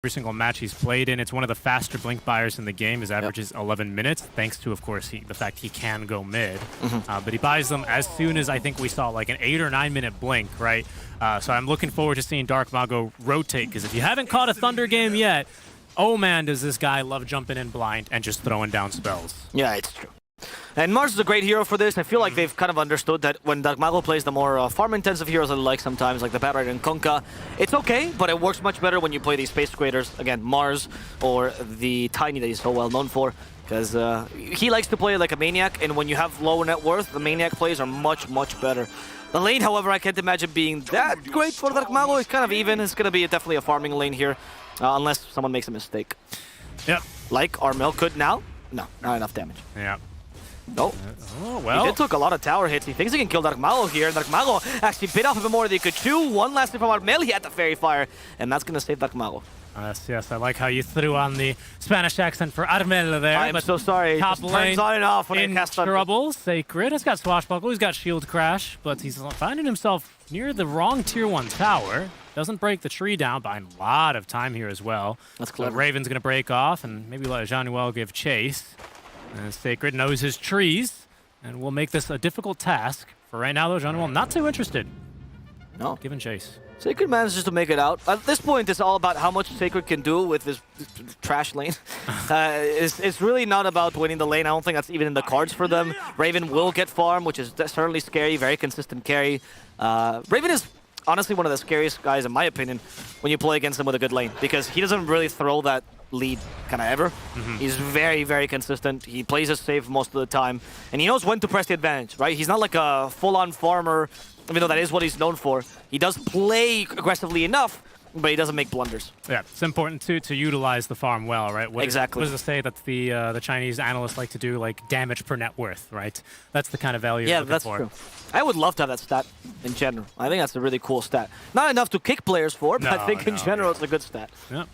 every single match he's played in. It's one of the faster blink buyers in the game. His average is 11 minutes, thanks to, of course, the fact he can go mid. But he buys them as soon as I think we saw like an 8 or 9 minute blink, right? So I'm looking forward to seeing Dark Mago rotate, because if you haven't caught a Thunder game yet, oh man, does this guy love jumping in blind and just throwing down spells. Yeah, it's true. And Mars is a great hero for this. I feel like they've kind of understood that when Dark Mago plays the more farm-intensive heroes I like sometimes, like the Bat Rider and Kunkka, it's okay, but it works much better when you play these space creators. Again, Mars or the Tiny that he's so well known for, because he likes to play like a Maniac, and when you have lower net worth, the Maniac plays are much, much better. The lane, however, I can't imagine being that great for Dark Mago. It's kind of even. It's going to be definitely a farming lane here, unless someone makes a mistake. Yep. Like Armel could now. No, not enough damage. Yeah. Oh. Oh, well. He took a lot of tower hits. He thinks he can kill Dark Mago here. Dark Mago actually bit off a bit more than he could chew. One last hit from Armel. He had the Fairy Fire, and that's going to save Dark Mago. Yes, I like how you threw on the Spanish accent for Armel there. I'm so sorry. Top lane turns on and off when in I cast trouble. Sacred has got Swashbuckle, he's got Shield Crash, but he's finding himself near the wrong tier 1 tower. Doesn't break the tree down, buying a lot of time here as well. That's clever. So Raven's going to break off and maybe let Emmanuel give chase. Sacred knows his trees, and will make this a difficult task. For right now, though, Emmanuel not too interested. No. Giving chase. Sacred manages to make it out. At this point, it's all about how much Sacred can do with this trash lane. It's really not about winning the lane. I don't think that's even in the cards for them. Raven will get farm, which is certainly scary, very consistent carry. Raven is honestly one of the scariest guys, in my opinion, when you play against him with a good lane, because he doesn't really throw that lead kind of ever. He's very, very consistent. He plays it safe most of the time, and he knows when to press the advantage, right? He's not like a full-on farmer, even though that is what he's known for. He does play aggressively enough, but he doesn't make blunders. Yeah, it's important to utilize the farm well, right? Exactly. What does it say that the Chinese analysts like to do, like damage per net worth, right? That's the kind of value you're looking for. Yeah, that's true. I would love to have that stat in general. I think that's a really cool stat. Not enough to kick players for, but I think in general it's a good stat. Yeah.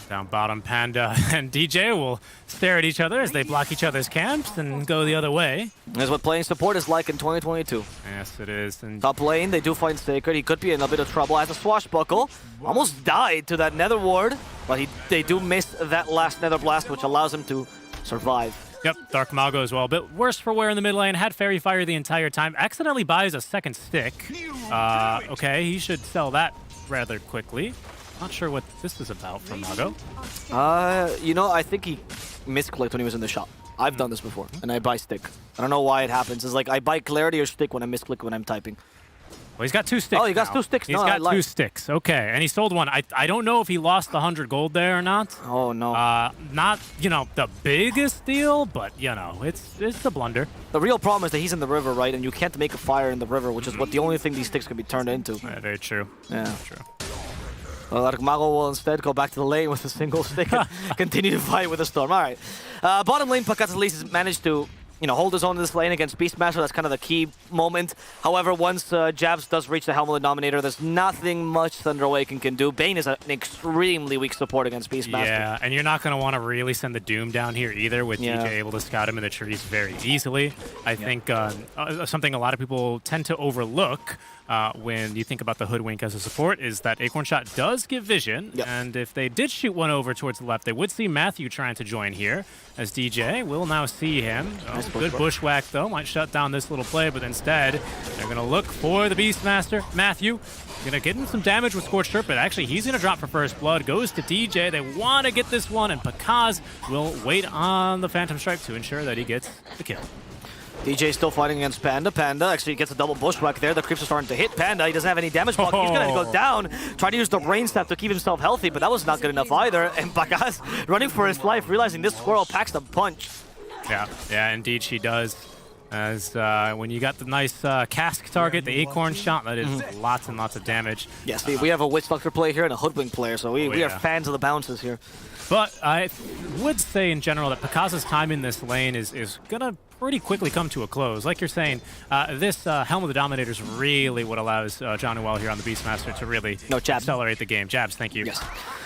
Down bottom, Panda and DJ will stare at each other as they block each other's camps and go the other way. That's what playing support is like in 2022. Yes, it is. And top lane, they do find Sacred. He could be in a bit of trouble. Has a Swashbuckle. Almost died to that Nether Ward, but they do miss that last Nether Blast, which allows him to survive. Yep, Dark Mago as well. A bit worse for wear in the mid lane. Had Fairy Fire the entire time. Accidentally buys a second stick. Okay, he should sell that rather quickly. Not sure what this is about for Mago. You know, I think he misclicked when he was in the shop. I've done this before, and I buy stick. I don't know why it happens. It's like I buy clarity or stick when I misclick when I'm typing. Well, he's got 2 sticks. Oh, he got 2 sticks. He's got 2 sticks. Okay, and he sold one. I don't know if he lost the 100 gold there or not. Oh no. Not, you know, the biggest deal, but you know, it's a blunder. The real problem is that he's in the river, right? And you can't make a fire in the river, which is what the only thing these sticks can be turned into. Yeah, very true. Yeah, true. Dark Mago will instead go back to the lane with a single stick and continue to fight with the storm. All right. Bottom lane, Takakh at least has managed to, you know, hold his own in this lane against Beastmaster. That's kind of the key moment. However, once Jabs does reach the Helmet Dominator, there's nothing much Thunder Awaken can do. Bane is an extremely weak support against Beastmaster. Yeah, and you're not going to want to really send the Doom down here either, with DJ able to scout him in the trees very easily. I think something a lot of people tend to overlook when you think about the Hoodwink as a support is that Acorn Shot does give vision, and if they did shoot one over towards the left, they would see Matthew trying to join here, as DJ will now see him. Nice good bushwhack though, might shut down this little play, but instead they're going to look for the Beastmaster. Matthew going to get him some damage with Scorched Earth, but actually he's going to drop for first blood, goes to DJ. They want to get this one, and Takakh will wait on the Phantom Strike to ensure that he gets the kill. DJ still fighting against Panda. Panda actually gets a double bushwhack there. The creeps are starting to hit Panda. He doesn't have any damage block. He's going to go down, trying to use the brain staff to keep himself healthy, but that was not good enough either. And Takakh running for his life, realizing this squirrel packs the punch. Yeah, indeed she does. As when you got the nice cask target, the Acorn Shot, that is lots and lots of damage. Yes, we have a Witch Doctor player here and a Hoodwink player, so we are fans of the bounces here. But I would say in general that Takakh's time in this lane is going to pretty quickly come to a close. Like you're saying, this Helm of the Dominator is really what allows Emmanuel here on the Beastmaster to really accelerate the game. Jabs, thank you. Yes.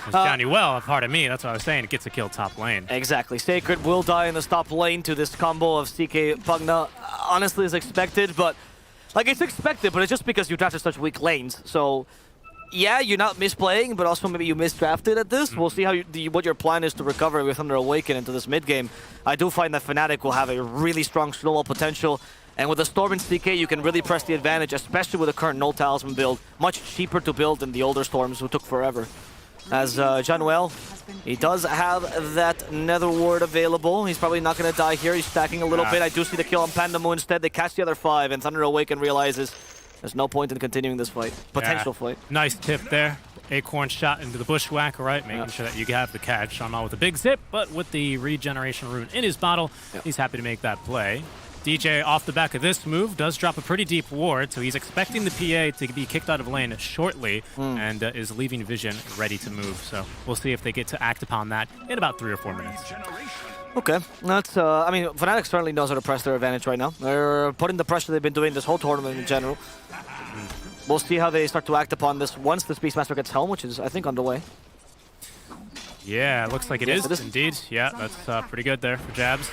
Emmanuel, pardon me, that's what I was saying. It gets a kill top lane. Exactly. Sacred will die in the top lane to this combo of CK Pugna. Honestly, is expected, but like it's expected, but it's just because you drafted such weak lanes. So yeah, you're not misplaying, but also maybe you misdrafted at this. We'll see how what your plan is to recover with Thunder Awaken into this mid game. I do find that Fnatic will have a really strong snowball potential. And with the Storm and CK, you can really press the advantage, especially with the current Null Talisman build. Much cheaper to build than the older Storms, who took forever. As Emmanuel, he does have that Nether Ward available. He's probably not going to die here. He's stacking a little bit. I do see the kill on Pandamu instead. They catch the other 5, and Thunder Awaken realizes there's no point in continuing this fight. Potential fight. Nice tip there. Acorn shot into the bushwhack, right? Making sure that you have the catch. Sharma with a big zip, but with the regeneration rune in his bottle, he's happy to make that play. DJ, off the back of this move, does drop a pretty deep ward, so he's expecting the PA to be kicked out of lane shortly, and is leaving Vision ready to move. So we'll see if they get to act upon that in about 3 or 4 minutes. Okay, that's, I mean, Fnatic certainly knows how to press their advantage right now. They're putting the pressure they've been doing this whole tournament in general. We'll see how they start to act upon this once this Beastmaster gets home, which is, I think, underway. Yeah, it looks like it is indeed. Yeah, that's pretty good there for Jabs.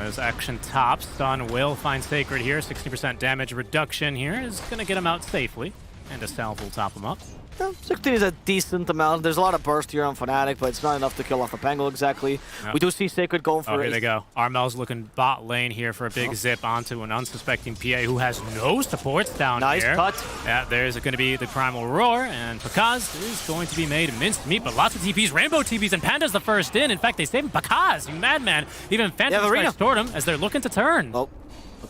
His action top. Stun will find Sacred here. 60% damage reduction here is going to get him out safely. And a salve will top him up. Yeah, 16 is a decent amount. There's a lot of burst here on Fnatic, but it's not enough to kill off a Pango exactly. Yep. We do see Sacred going for it. Here they go. Armel's looking bot lane here for a big zip onto an unsuspecting PA who has no supports down here. Nice cut. Yeah, there's going to be the Primal Roar, and Takakh is going to be made minced meat, but lots of TPs. Rainbow TPs, and Panda's the first in. In fact, they saved Takakh, you madman. Even Phantom Strike stored him as they're looking to turn. Oh.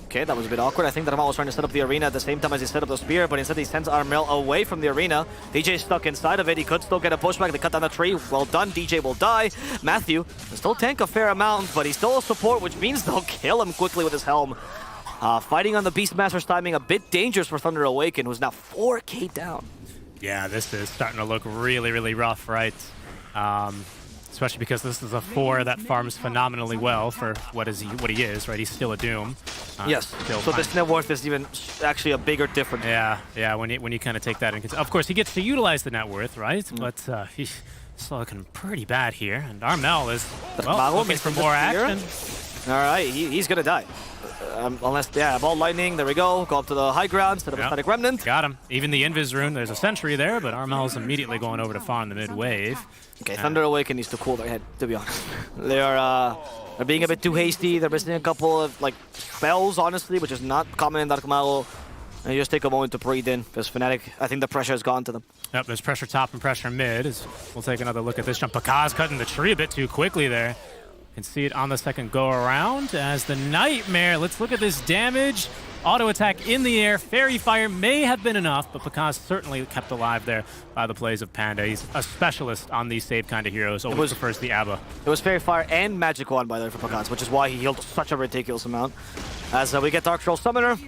Okay, that was a bit awkward. I think that Armel was trying to set up the arena at the same time as he set up the spear, but instead he sends Armel away from the arena. DJ's stuck inside of it. He could still get a pushback. They cut down the tree. Well done. DJ will die. Matthew can still tank a fair amount, but he's still a support, which means they'll kill him quickly with his helm. Fighting on the Beastmaster's timing, a bit dangerous for Thunder Awaken, who's now 4k down. Yeah, this is starting to look really, really rough, right? Especially because this is a 4 that farms phenomenally well for what he is, right? He's still a Doom. Yes. So this net worth is even actually a bigger difference. Yeah. When you kind of take that in, of course he gets to utilize the net worth, right? But he's still looking pretty bad here, and Armel is looking for more action. All right, he's gonna die. Unless, ball lightning, there we go. Go up to the high ground instead of a static remnant. Got him. Even the Invis rune, there's a sentry there, but Armel's immediately going over to farm the mid wave. Okay, Thunder Awaken needs to cool their head, to be honest. They're being a bit too hasty. They're missing a couple of spells, honestly, which is not common in Dark Mago. And you just take a moment to breathe in, because Fnatic, I think the pressure has gone to them. Yep, there's pressure top and pressure mid. We'll take another look at this jump. Takakh's cutting the tree a bit too quickly there. Can see it on the second go around as the Nightmare. Let's look at this damage. Auto attack in the air. Fairy Fire may have been enough, but Takakh certainly kept alive there by the plays of Panda. He's a specialist on these save kind of heroes. Always prefers the ABBA. It was Fairy Fire and Magic Wand by the way for Takakh, which is why he healed such a ridiculous amount. As we get Dark Troll Summoner.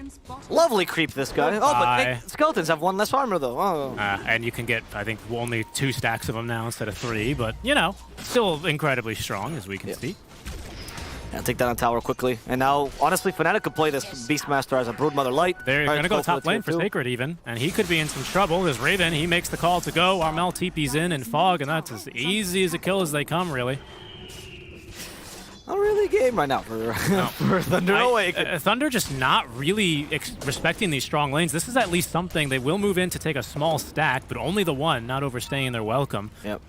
Lovely creep, this guy. Oh, but Skeletons have 1 less armor, though. Oh. And you can get, I think, only 2 stacks of them now instead of 3, but, you know, still incredibly strong, as we can see. Yeah, take down a tower quickly. And now, honestly, Fnatic could play this Beastmaster as a Broodmother Light. They're going to go top lane for Sacred even, and he could be in some trouble. There's Raven, he makes the call to go. Armel TP's in and Fog, and that's as easy as a kill as they come, really. Not really a game right now for Thunder Awaken. Thunder just not really respecting these strong lanes. This is at least something. They will move in to take a small stack, but only the one, not overstaying their welcome. Yep.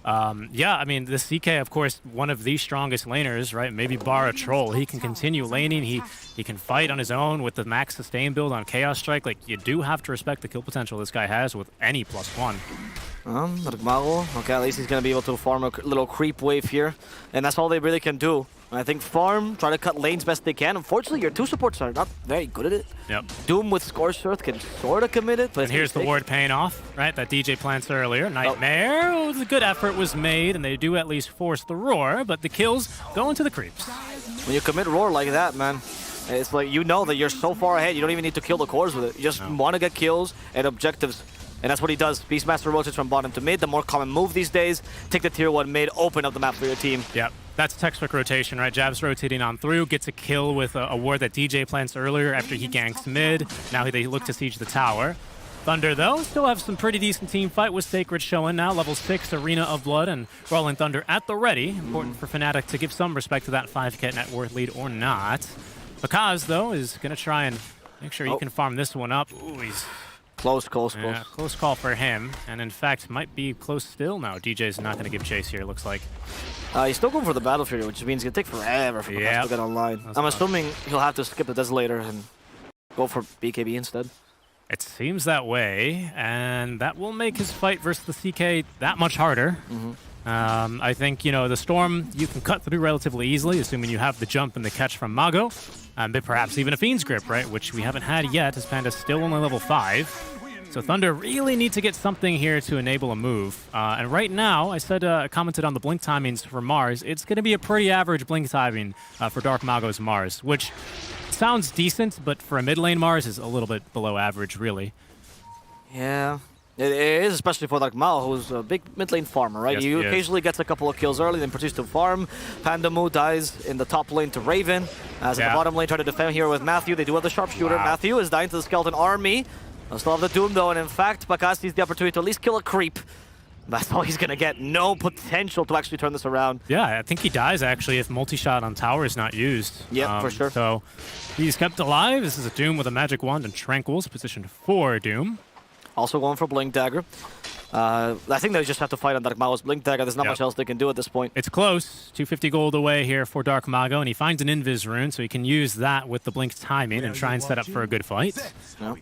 Yeah, I mean, the CK, of course, one of the strongest laners, right? Maybe bar a troll. He can continue laning. He can fight on his own with the max sustain build on Chaos Strike. Like, you do have to respect the kill potential this guy has with any +1. Okay, at least he's going to be able to farm a little creep wave here. And that's all they really can do. I think farm, try to cut lanes best they can. Unfortunately, your 2 supports are not very good at it. Yep. Doom with Scorched Earth can sort of commit it. But and here's the ward paying off, right? That DJ plants earlier. Nightmare. Oh, the good effort was made, and they do at least force the roar, but the kills go into the creeps. When you commit roar like that, man, it's like you know that you're so far ahead, you don't even need to kill the cores with it. You just want to get kills and objectives. And that's what he does. Beastmaster rotates from bottom to mid, the more common move these days. Take the tier 1 mid, open up the map for your team. Yep. That's textbook rotation, right? Jabs rotating on through, gets a kill with a ward that DJ plants earlier after he ganks mid. Now they look to siege the tower. Thunder, though, still have some pretty decent team fight with Sacred showing now. Level 6 Arena of Blood and Rolling Thunder at the ready. Important for Fnatic to give some respect to that 5k net worth lead or not. Takakh, though, is going to try and make sure he can farm this one up. Ooh, he's Close. Yeah, close call for him, and in fact, might be close still now. DJ's not going to give chase here, looks like. He's still going for the Battle Fury, which means it's going to take forever for Takakh to get online. I'm assuming he'll have to skip the Desolator and go for BKB instead. It seems that way, and that will make his fight versus the CK that much harder. I think, you know, the Storm you can cut through relatively easily, assuming you have the jump and the catch from Mago. But perhaps even a Fiend's Grip, right? Which we haven't had yet, as Panda's still only level 5. So Thunder really need to get something here to enable a move. And right now, I said, commented on the blink timings for Mars. It's going to be a pretty average blink timing for Dark Mago's Mars, which sounds decent, but for a mid lane Mars is a little bit below average, really. Yeah. It is, especially for like Mao, who's a big mid lane farmer, right? Yes, he occasionally gets a couple of kills early, then proceeds to farm. Pandamu dies in the top lane to Raven. As in the bottom lane, try to defend here with Matthew. They do have the sharpshooter. Matthew is dying to the skeleton army. They'll still have the Doom though, and in fact, Takakh sees the opportunity to at least kill a creep. That's all he's gonna get. No potential to actually turn this around. Yeah, I think he dies actually if multi-shot on tower is not used. Yeah, for sure. So he's kept alive. This is a Doom with a magic wand and Tranquils, positioned for Doom. Also going for Blink Dagger. I think they just have to fight on Dark Mago's Blink Dagger. There's not much else they can do at this point. It's close. 250 gold away here for Dark Mago, and he finds an Invis rune, so he can use that with the Blink timing and try and set up for a good fight.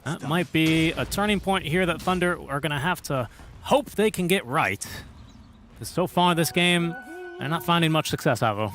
That might be a turning point here that Thunder are going to have to hope they can get right. Because so far this game, they're not finding much success, Avo.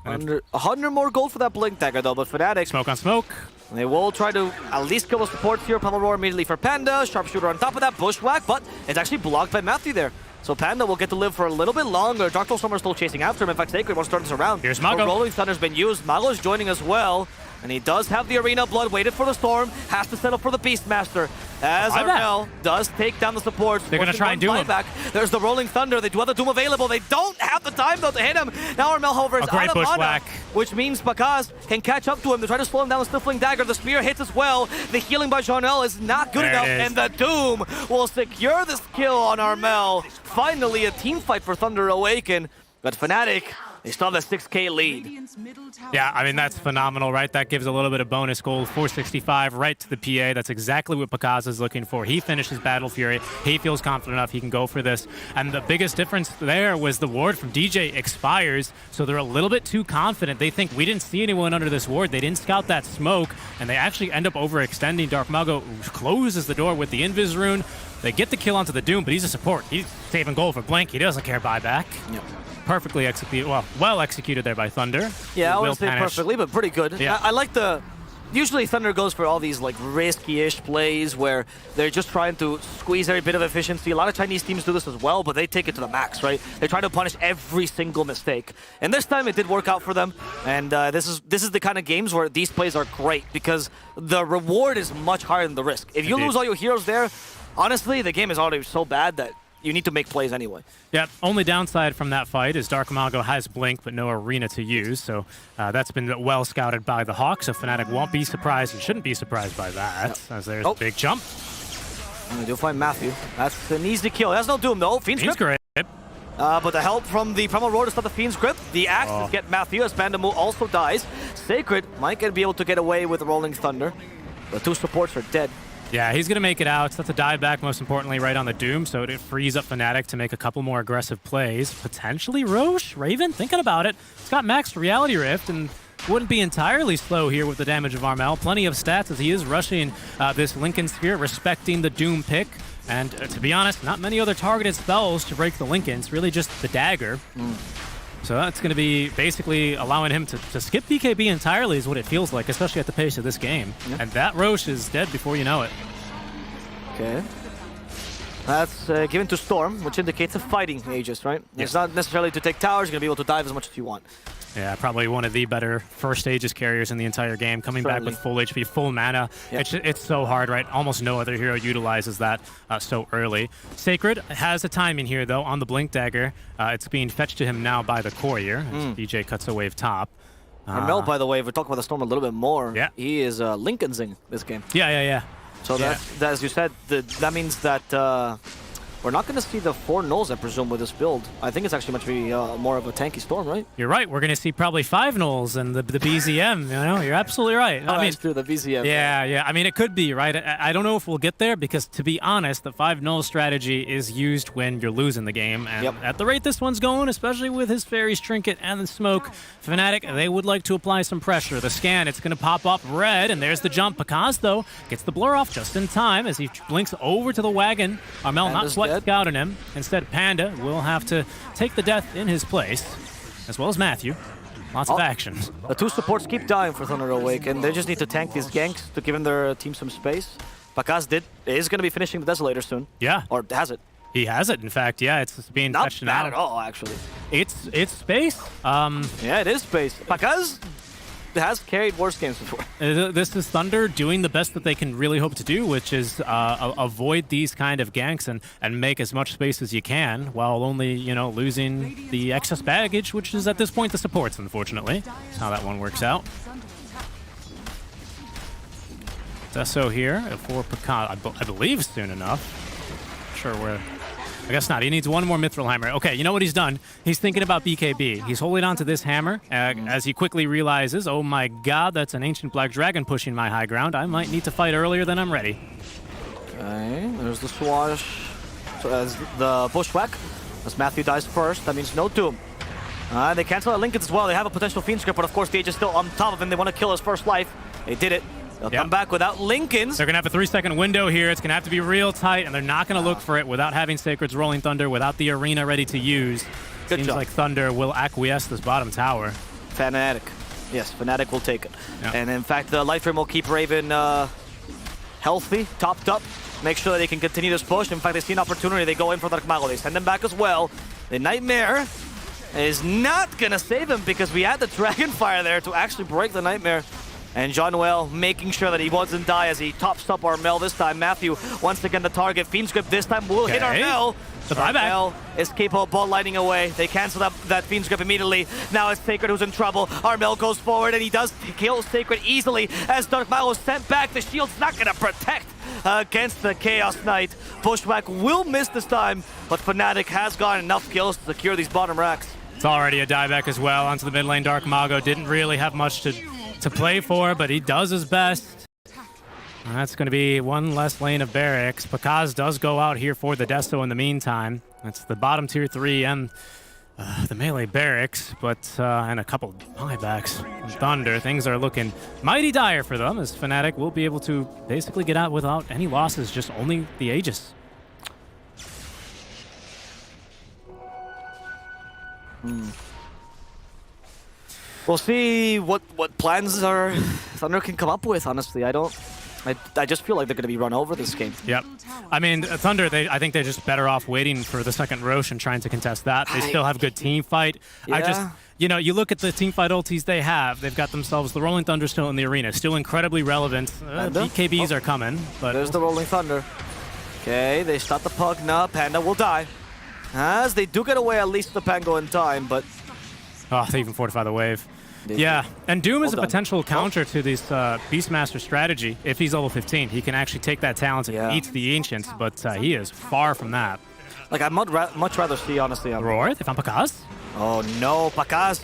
100 more gold for that Blink Dagger though, but Fnatic... Smoke on smoke. They will try to at least kill the supports here. Pummel Roar immediately for Panda. Sharpshooter on top of that. Bushwhack, but it's actually blocked by Matthew there. So Panda will get to live for a little bit longer. Dark Storm is still chasing after him. In fact, Sacred wants to turn this around. Here's Mago. Rolling Thunder's been used. Mago's joining as well. And he does have the Arena Blood, waited for the Storm, has to settle for the Beastmaster. As Armel does take down the supports. They're going to try and do him. There's the Rolling Thunder. They do have the Doom available. They don't have the time, though, to hit him. Now Armel, however, is out of mana, which means Takakh can catch up to him. They try to slow him down with Sniffling Dagger. The Spear hits as well. The healing by Jean is not good enough, and the Doom will secure this kill on Armel. Finally, a team fight for Thunder Awaken, but Fnatic, they still have the 6K lead. Yeah, I mean, that's phenomenal, right? That gives a little bit of bonus gold, 465 right to the PA. That's exactly what Takakh is looking for. He finishes Battle Fury. He feels confident enough he can go for this. And the biggest difference there was the ward from DJ expires, so they're a little bit too confident. They think we didn't see anyone under this ward. They didn't scout that smoke, and they actually end up overextending. Dark Mago closes the door with the Invis rune. They get the kill onto the Doom, but he's a support. He's saving gold for Blink. He doesn't care buyback. Yep. Perfectly executed, well executed there by Thunder. Yeah, I wouldn't say perfectly, but pretty good. Yeah. I like the... Usually Thunder goes for all these like risky-ish plays where they're just trying to squeeze every bit of efficiency. A lot of Chinese teams do this as well, but they take it to the max, right? They try to punish every single mistake. And this time it did work out for them. And this is the kind of games where these plays are great because the reward is much higher than the risk. If you lose all your heroes there, honestly, the game is already so bad that you need to make plays anyway. Yep, only downside from that fight is Dark Mago has Blink, but no Arena to use, so that's been well scouted by the Hawks, so Fnatic won't be surprised and shouldn't be surprised by that, as there's a big jump. And they do find Matthew. That's an easy kill. That's no Doom, though. Fiend's Grip. But the help from the Primal Roar to stop the Fiend's Grip. The axes get Matthew, as Pandamu also dies. Sacred might be able to get away with Rolling Thunder. The two supports are dead. Yeah, he's going to make it out. That's a dive back, most importantly, right on the Doom, so it frees up Fnatic to make a couple more aggressive plays. Potentially Roche, Raven, thinking about it. It's got maxed Reality Rift and wouldn't be entirely slow here with the damage of Armel. Plenty of stats as he is rushing this Lincoln Sphere, respecting the Doom pick. And to be honest, not many other targeted spells to break the Lincoln. It's really just the Dagger. So that's going to be basically allowing him to skip BKB entirely is what it feels like, especially at the pace of this game. And that Roche is dead before you know it. Okay. That's given to Storm, which indicates a fighting Aegis, right? Yes. It's not necessarily to take towers, you're going to be able to dive as much as you want. Yeah, probably one of the better first Aegis carriers in the entire game, coming back with full HP, full mana. It's so hard, right? Almost no other hero utilizes that so early. Sacred has a timing here, though, on the Blink Dagger. It's being fetched to him now by the Courier. DJ cuts a wave top. Armel, by the way, if we talk about the Storm a little bit more, he is Lincoln Zing this game. Yeah. So that, as you said, that means that we're not going to see the 4 nulls, I presume, with this build. I think it's actually much be more of a tanky Storm, right? You're right. We're going to see probably 5 nulls and the BZM. You know, you're absolutely right. I mean, the BZM. Yeah. I mean, it could be right. I don't know if we'll get there because, to be honest, the 5 null strategy is used when you're losing the game. And at the rate this one's going, especially with his Fairies Trinket and the smoke, Fnatic, they would like to apply some pressure. The scan, it's going to pop up red, and there's the jump. Takakh, though, gets the blur off just in time as he blinks over to the wagon. Armel not quite scouting him. Instead, Panda will have to take the death in his place, as well as Matthew. Lots of action. The 2 supports keep dying for Thunder Awaken. They just need to tank these ganks to give their team some space. Takakh is going to be finishing the Desolator soon. Yeah. Or has it. He has it, in fact. Yeah, it's being touched now. Not bad at all, actually. It's space. Yeah, it is space. Takakh has carried worse games before. This is Thunder doing the best that they can really hope to do, which is avoid these kind of ganks and make as much space as you can while only, you know, losing the excess baggage, which is at this point the supports, unfortunately. That's how that one works out. Deso here for Takakh, I believe soon enough. Not sure where. I guess not. He needs one more Mithril Hammer. Okay, you know what he's done? He's thinking about BKB. He's holding on to this hammer as he quickly realizes, oh my god, that's an Ancient Black Dragon pushing my high ground. I might need to fight earlier than I'm ready. Okay, there's the swash. So as the bushwhack. As Matthew dies first, that means no Doom. They cancel out Lincoln as well. They have a potential Fiend Script, but of course, the Age is still on top of him. They want to kill his first life. They did it. They'll come back without Lincolns. They're going to have a 3-second window here. It's going to have to be real tight, and they're not going to look for it without having Sacred's Rolling Thunder, without the arena ready to use. Seems like Thunder will acquiesce this bottom tower. Fanatic. Yes, Fanatic will take it. And in fact, the Life Ring will keep Raven healthy, topped up, make sure that they can continue this push. In fact, they see an opportunity. They go in for the Mago. They send them back as well. The Nightmare is not going to save him because we had the Dragonfire there to actually break the Nightmare. And Emmanuel making sure that he doesn't die as he tops up Armel this time. Matthew, once again, the target. Fiend Script this time will hit Armel. The buyback. Armel is capable of ball lighting away. They cancel that Fiend Script immediately. Now it's Sacred who's in trouble. Armel goes forward and he does kill Sacred easily as Dark Mago is sent back. The shield's not going to protect against the Chaos Knight. Bushwhack will miss this time, but Fnatic has gotten enough kills to secure these bottom racks. It's already a dieback as well onto the mid lane. Dark Mago didn't really have much to play for, but he does his best. And that's going to be one less lane of barracks. Takakh does go out here for the Deso in the meantime. That's the bottom tier 3 and the melee barracks, but and a couple buybacks from Thunder. Things are looking mighty dire for them as Fnatic will be able to basically get out without any losses, just only the Aegis. We'll see what plans Thunder can come up with, honestly. I just feel like they're going to be run over this game. Yep. I mean, Thunder, I think they're just better off waiting for the second Rosh and trying to contest that. They still have good team fight. Yeah. You know, you look at the team fight ultis they have. They've got themselves the Rolling Thunder still in the arena, still incredibly relevant. BKBs are coming, but there's the Rolling Thunder. Okay, they start the Pugna. Panda will die. As they do get away at least the Pango in time, but... Oh, they even fortify the wave. Yeah, and Doom is a potential counter to this Beastmaster strategy. If he's level 15, he can actually take that talent and eat the Ancients, but he is far from that. Like, I'd much rather see, honestly... Roar, they found Takakh. Oh, no, Takakh.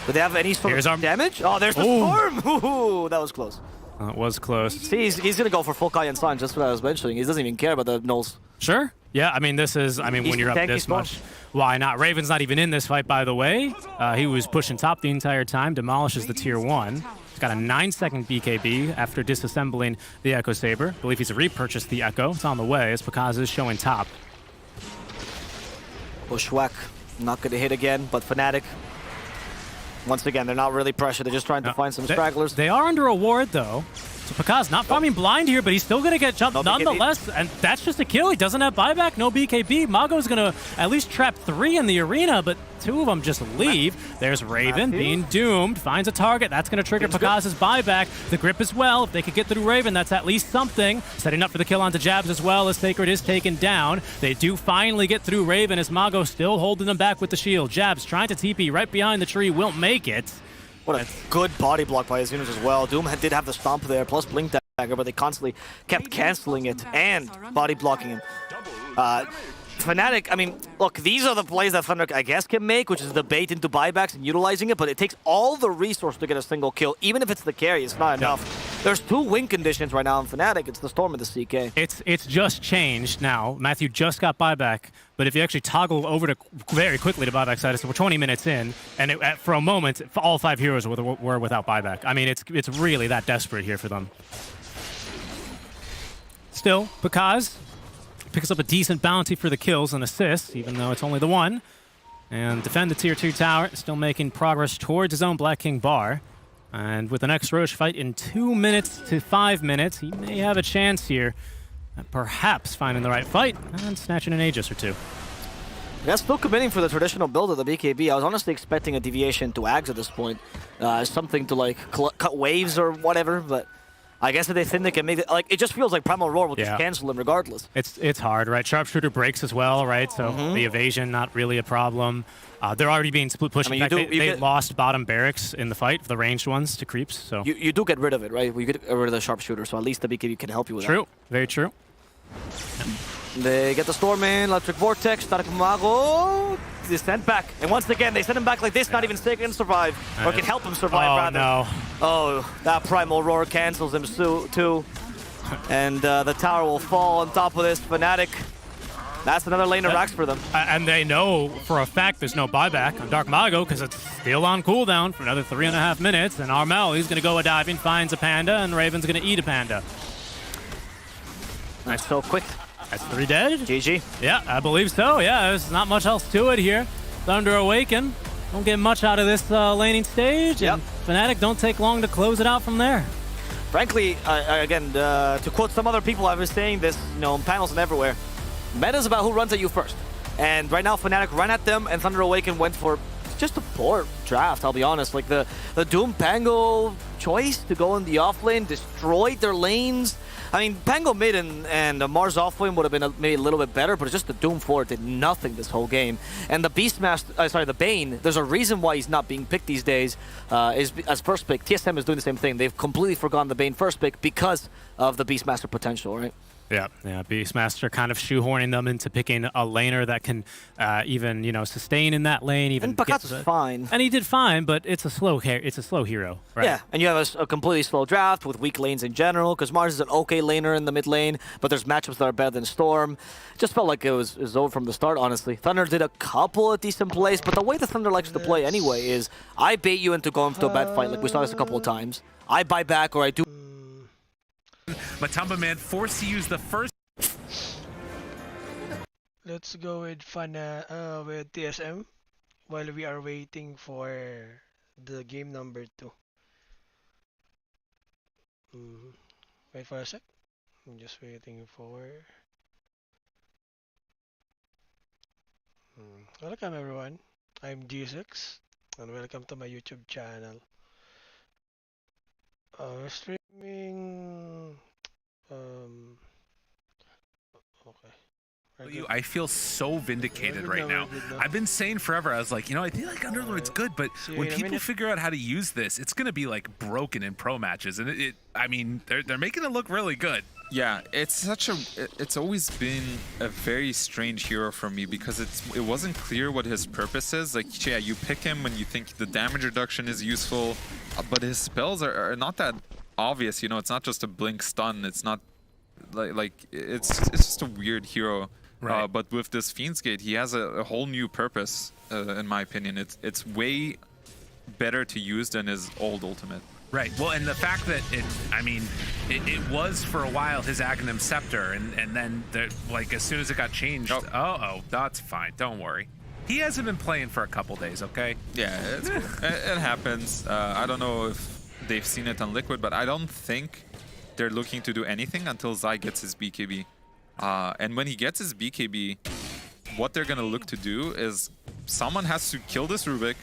Do they have any sort of damage? Oh, there's the Storm! Ooh, that was close. It was close. See, he's going to go for full Kai and Sun, just what I was mentioning. He doesn't even care about the nulls. Sure. Yeah, I mean, when you're up this much, why not? Raven's not even in this fight, by the way. He was pushing top the entire time, demolishes the tier 1. He's got a 9-second BKB after disassembling the Echo Saber. I believe he's repurchased the Echo. It's on the way as Takakh is showing top. Bushwhack, not going to hit again, but Fnatic, once again, they're not really pressured. They're just trying to find some stragglers. They are under a ward, though. So Takakh not farming blind here, but he's still going to get jumped nonetheless. And that's just a kill. He doesn't have buyback, no BKB. Mago's going to at least trap 3 in the arena, but 2 of them just leave. There's Raven being doomed, finds a target. That's going to trigger Takakh's buyback. The grip as well. If they could get through Raven, that's at least something. Setting up for the kill onto Jabs as well as Sacred is taken down. They do finally get through Raven as Mago still holding them back with the shield. Jabs trying to TP right behind the tree, won't make it. What a good body block by his units as well. Doom did have the stomp there, plus Blink Dagger, but they constantly kept canceling it and body blocking him. Fnatic, I mean, look, these are the plays that Thunder, I guess, can make, which is the bait into buybacks and utilizing it, but it takes all the resource to get a single kill. Even if it's the carry, it's not enough. There's 2 win conditions right now in Fnatic. It's the Storm and the CK. It's just changed now. Matthew just got buyback, but if you actually toggle over to very quickly to buyback status, we're 20 minutes in, and for a moment, all 5 heroes were without buyback. I mean, it's really that desperate here for them. Still, Takakh picks up a decent bounty for the kills and assists, even though it's only the 1. And defend the tier 2 tower, still making progress towards his own Black King bar. And with the next Roche fight in 2 minutes to 5 minutes, he may have a chance here at perhaps finding the right fight and snatching an Aegis or 2. Yeah, still committing for the traditional build of the BKB. I was honestly expecting a deviation to Ags at this point. Something to like cut waves or whatever, but I guess if they think they can make it, like, it just feels like Primal Roar will just cancel him regardless. It's hard, right? Sharpshooter breaks as well, right? So the evasion, not really a problem. They're already being split pushed. I mean, in fact, they lost bottom barracks in the fight, the ranged ones, to creeps. So you do get rid of it, right? You get rid of the Sharpshooter, so at least the BKB can help you with that. True, very true. They get the Storm in, Electric Vortex, Takakh Mago, they sent back. And once again, they send him back like this, not even Sig can survive, or can help him survive, rather. No. Oh, that Primal Roar cancels him too. And the tower will fall on top of this. Fnatic, that's another lane of racks for them. And they know for a fact there's no buyback on Dark Mago because it's still on cooldown for another 3.5 minutes. And Armel, he's going to go a diving, finds a panda, and Raven's going to eat a panda. That's so quick. That's 3 dead. GG. Yeah, I believe so. Yeah, there's not much else to it here. Thunder Awaken. Don't get much out of this laning stage. Yep. And Fnatic don't take long to close it out from there. Frankly, again, to quote some other people, I've been saying this, in panels and everywhere, meta's about who runs at you first. And right now, Fnatic ran at them, and Thunder Awaken went for just a poor draft, I'll be honest. Like, the Doom Pango choice to go in the offlane destroyed their lanes. I mean, Pango mid and Mars offlane would have been maybe a little bit better, but it's just the Doom 4 did nothing this whole game. And the the Bane, there's a reason why he's not being picked these days is as first pick. TSM is doing the same thing. They've completely forgotten the Bane first pick because of the Beastmaster potential, right? Yeah, Beastmaster kind of shoehorning them into picking a laner that can even, sustain in that lane. Even and Pakat's fine. And he did fine, but it's a slow hero, right? Yeah, and you have a completely slow draft with weak lanes in general, because Mars is an okay laner in the mid lane, but there's matchups that are better than Storm. It just felt like it was over from the start, honestly. Thunder did a couple of decent plays, but the way the Thunder likes to play anyway is I bait you into going to a bad fight, like we saw this a couple of times. I buy back or I do. Matamba Man forced to use the first. Let's go with with TSM while we are waiting for the game number 2. Wait for a sec. I'm just waiting for. Welcome everyone. I'm G6 and welcome to my YouTube channel. Streaming. Okay. I feel so vindicated right now. I've been saying forever, I was like, I think like Underlord's good, but when people figure out how to use this, it's gonna be like broken in pro matches, and I mean, they're making it look really good. Yeah, it's always been a very strange hero for me because it wasn't clear what his purpose is. Like, yeah, you pick him when you think the damage reduction is useful, but his spells are not that obvious. It's not just a blink stun. It's not like it's just a weird hero. Right. But with this Fiend's Gate, he has a whole new purpose, in my opinion. It's way better to use than his old ultimate. Right. Well, and the fact that it was for a while his Aghanim Scepter, and then like as soon as it got changed, that's fine. Don't worry. He hasn't been playing for a couple days, okay? Yeah, it happens. I don't know if they've seen it on Liquid, but I don't think they're looking to do anything until Zai gets his BKB. And when he gets his BKB, what they're gonna look to do is someone has to kill this Rubik,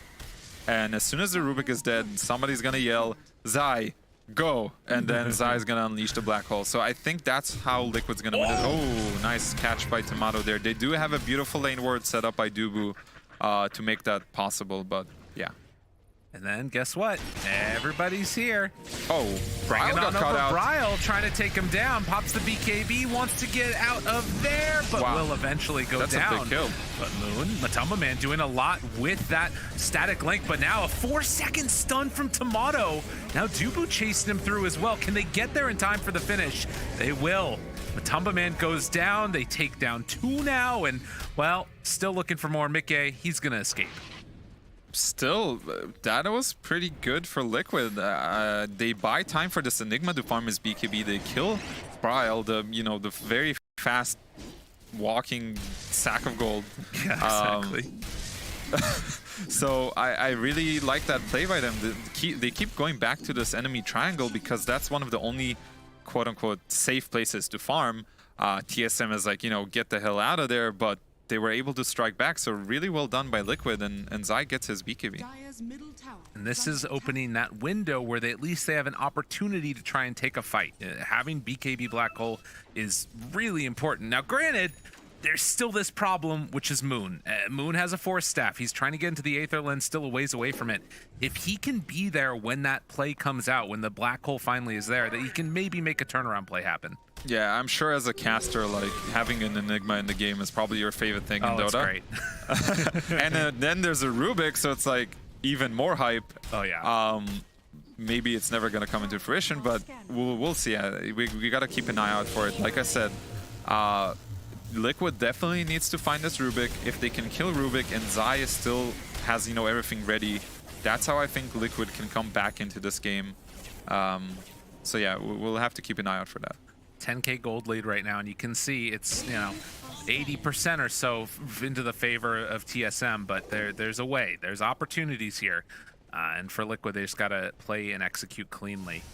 and as soon as the Rubik is dead, somebody's gonna yell, Zai, go! And then Zai's gonna unleash the black hole. So I think that's how Liquid's gonna win it. Oh, nice catch by Tomato there. They do have a beautiful lane ward set up by Dubu to make that possible, but yeah. And then guess what? Everybody's here. Oh, Bryle Bringing got on caught over out. Bryle, trying to take him down. Pops the BKB, wants to get out of there, but will eventually go That's down. a big kill. But Moon, Matumba Man doing a lot with that static link, but now a 4-second stun from Tomato. Now Dubu chasing him through as well. Can they get there in time for the finish? They will. Matumba Man goes down. They take down 2 now, and, well, still looking for more. Mickey, he's going to escape. Still, that was pretty good for Liquid. They buy time for this Enigma to farm his BKB. They kill Bryle, the very fast walking sack of gold. Yeah, exactly. So I really like that play by them. They keep going back to this enemy triangle because that's one of the only quote-unquote safe places to farm. TSM is like, get the hell out of there, but they were able to strike back, so really well done by Liquid, and Zai gets his BKB. And this is opening that window where they at least have an opportunity to try and take a fight. Having BKB Black Hole is really important. Now, granted, there's still this problem, which is Moon. Moon has a Force Staff. He's trying to get into the Aether Lens, still a ways away from it. If he can be there when that play comes out, when the Black Hole finally is there, that he can maybe make a turnaround play happen. Yeah, I'm sure as a caster, like, having an Enigma in the game is probably your favorite thing in Dota. That's great. And then there's a Rubik, so it's like even more hype. Oh, yeah. Maybe it's never going to come into fruition, but we'll see. We got to keep an eye out for it. Like I said, Liquid definitely needs to find this Rubik. If they can kill Rubik and Zai still has, everything ready, that's how I think Liquid can come back into this game. So yeah, we'll have to keep an eye out for that. 10K gold lead right now, and you can see it's 80% or so into the favor of TSM, but there's a way, there's opportunities here, and for Liquid they just gotta play and execute cleanly.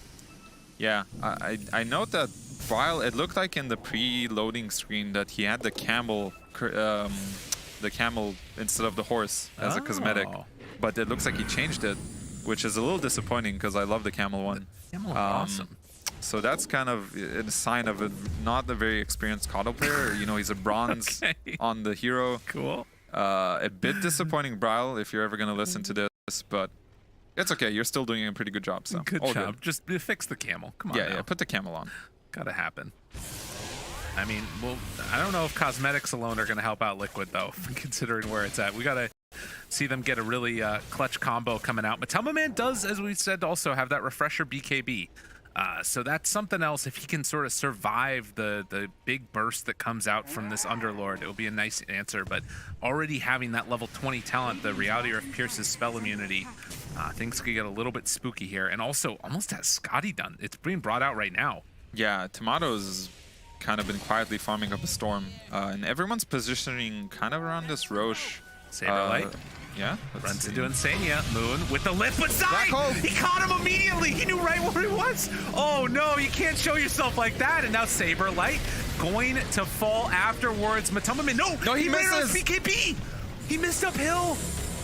Yeah, I note that while it looked like in the pre-loading screen that he had the camel instead of the horse as a cosmetic, but it looks like he changed it, which is a little disappointing because I love the camel one. The camel awesome. So that's kind of a sign of not a very experienced Kodo player. He's a bronze on the hero. Cool. A bit disappointing, Bryle, if you're ever going to listen to this, but it's okay. You're still doing a pretty good job. So good all job. Good. Just fix the camel. Come on. Yeah, put the camel on. Gotta happen. I mean, well, I don't know if cosmetics alone are going to help out Liquid, though, considering where it's at. We got to see them get a really clutch combo coming out. Matumba Man does, as we said, also have that refresher BKB. So that's something else. If he can sort of survive the big burst that comes out from this Underlord, it'll be a nice answer. But already having that level 20 talent, the reality of Pierce's spell immunity, things could get a little bit spooky here. And also almost has Scotty done. It's being brought out right now. Yeah, Tomato's kind of been quietly farming up a storm. And everyone's positioning kind of around this Roche. Saberlight. Yeah. Runs into Insania. Moon with the lift, but Zai! He caught him immediately! He knew right where he was! Oh no, you can't show yourself like that! And now Saberlight going to fall afterwards. Matumba Man, no, he misses! BKB! He missed uphill!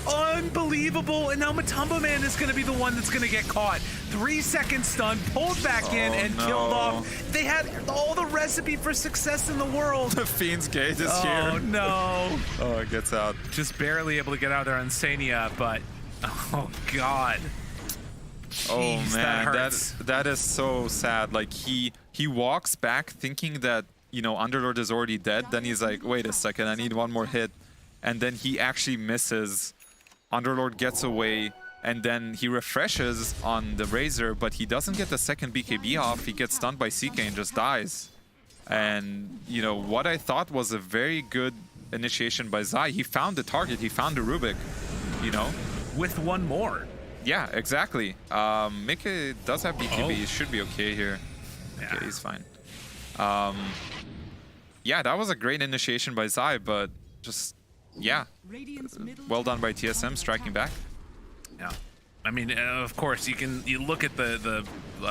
Unbelievable! And now Matumba Man is going to be the one that's going to get caught. 3-second stun, pulled back in, and killed off. They had all the recipe for success in the world. The Fiend's Gate is here. Oh no! Oh, it gets out. Just barely able to get out there on Sania, but oh god. Jeez, oh man, that that is so sad. Like he walks back thinking that Underlord is already dead. Then he's like, wait a second, I need one more hit, and then he actually misses. Underlord gets away, and then he refreshes on the Razor, but he doesn't get the second BKB off. He gets stunned by CK and just dies. And what I thought was a very good initiation by Zai. He found the target. He found the Rubik. With one more. Yeah, exactly. Mickey does have BKB. He should be okay here. Yeah. Okay, he's fine. Yeah, that was a great initiation by Zai, but just yeah, well done by TSM striking back. Yeah. I mean, of course, you look at the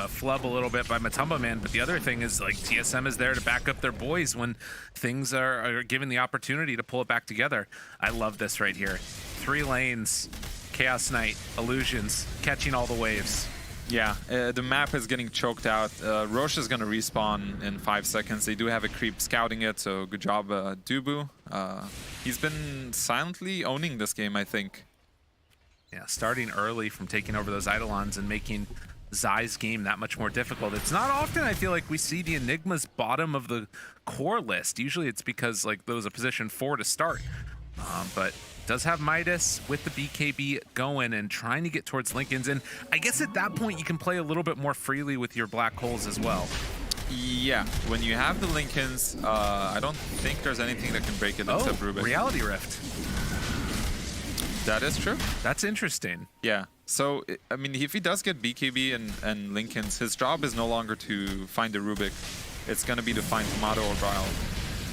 flub a little bit by Matumba Man, but the other thing is, like, TSM is there to back up their boys when things are given the opportunity to pull it back together. I love this right here. 3 lanes, Chaos Knight, Illusions, catching all the waves. Yeah, the map is getting choked out. Roche is going to respawn in 5 seconds. They do have a creep scouting it, so good job, Dubu. He's been silently owning this game, I think. Yeah, starting early from taking over those Eidolons and making Zai's game that much more difficult. It's not often I feel like we see the Enigmas bottom of the core list. Usually it's because like there was a position 4 to start. But does have Midas with the BKB going and trying to get towards Lincolns. And I guess at that point you can play a little bit more freely with your black holes as well. Yeah, when you have the Lincolns, I don't think there's anything that can break it except Rubik. Reality Rift. That is true. That's interesting. Yeah. So, I mean, if he does get BKB and Lincolns, his job is no longer to find the Rubik. It's going to be to find Tomato or Bryle.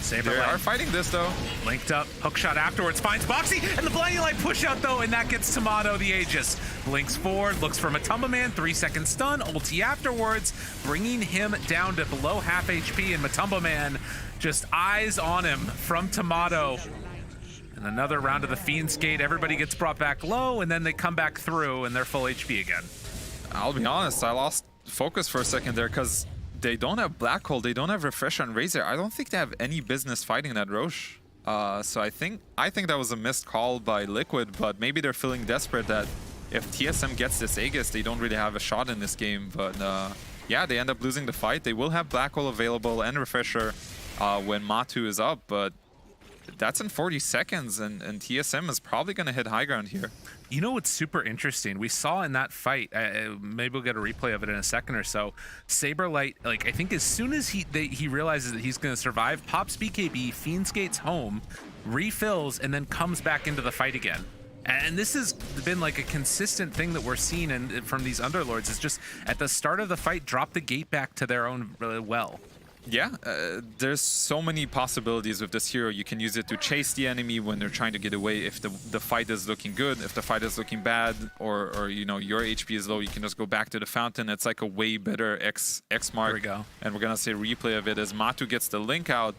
They are fighting this, though. Linked up, hook shot afterwards, finds Boxy, and the blinding light push out, though, and that gets Tomato the Aegis. Blinks forward, looks for Matumba Man, 3-second stun, ulti afterwards, bringing him down to below half HP, and Matumba Man just eyes on him from Tomato. And another round of the Fiend's Gate, everybody gets brought back low, and then they come back through, and they're full HP again. I'll be honest, I lost focus for a second there, because they don't have Black Hole, they don't have Refresher and Razor. I don't think they have any business fighting that Roche. So I think that was a missed call by Liquid, but maybe they're feeling desperate that if TSM gets this Aegis, they don't really have a shot in this game. But yeah, they end up losing the fight. They will have Black Hole available and Refresher when Matu is up, but that's in 40 seconds, and TSM is probably going to hit high ground here. You know what's super interesting? We saw in that fight, maybe we'll get a replay of it in a second or so, Saberlight, like, I think as soon as he realizes that he's going to survive, pops BKB, Fiend's Gate's home, refills, and then comes back into the fight again. And this has been like a consistent thing that we're seeing from these Underlords, is just at the start of the fight, drop the gate back to their own well. Yeah, there's so many possibilities with this hero. You can use it to chase the enemy when they're trying to get away. If the fight is looking good, if the fight is looking bad, or you know, your HP is low, you can just go back to the fountain. It's like a way better X mark. There we go. And we're gonna see a replay of it as Matu gets the link out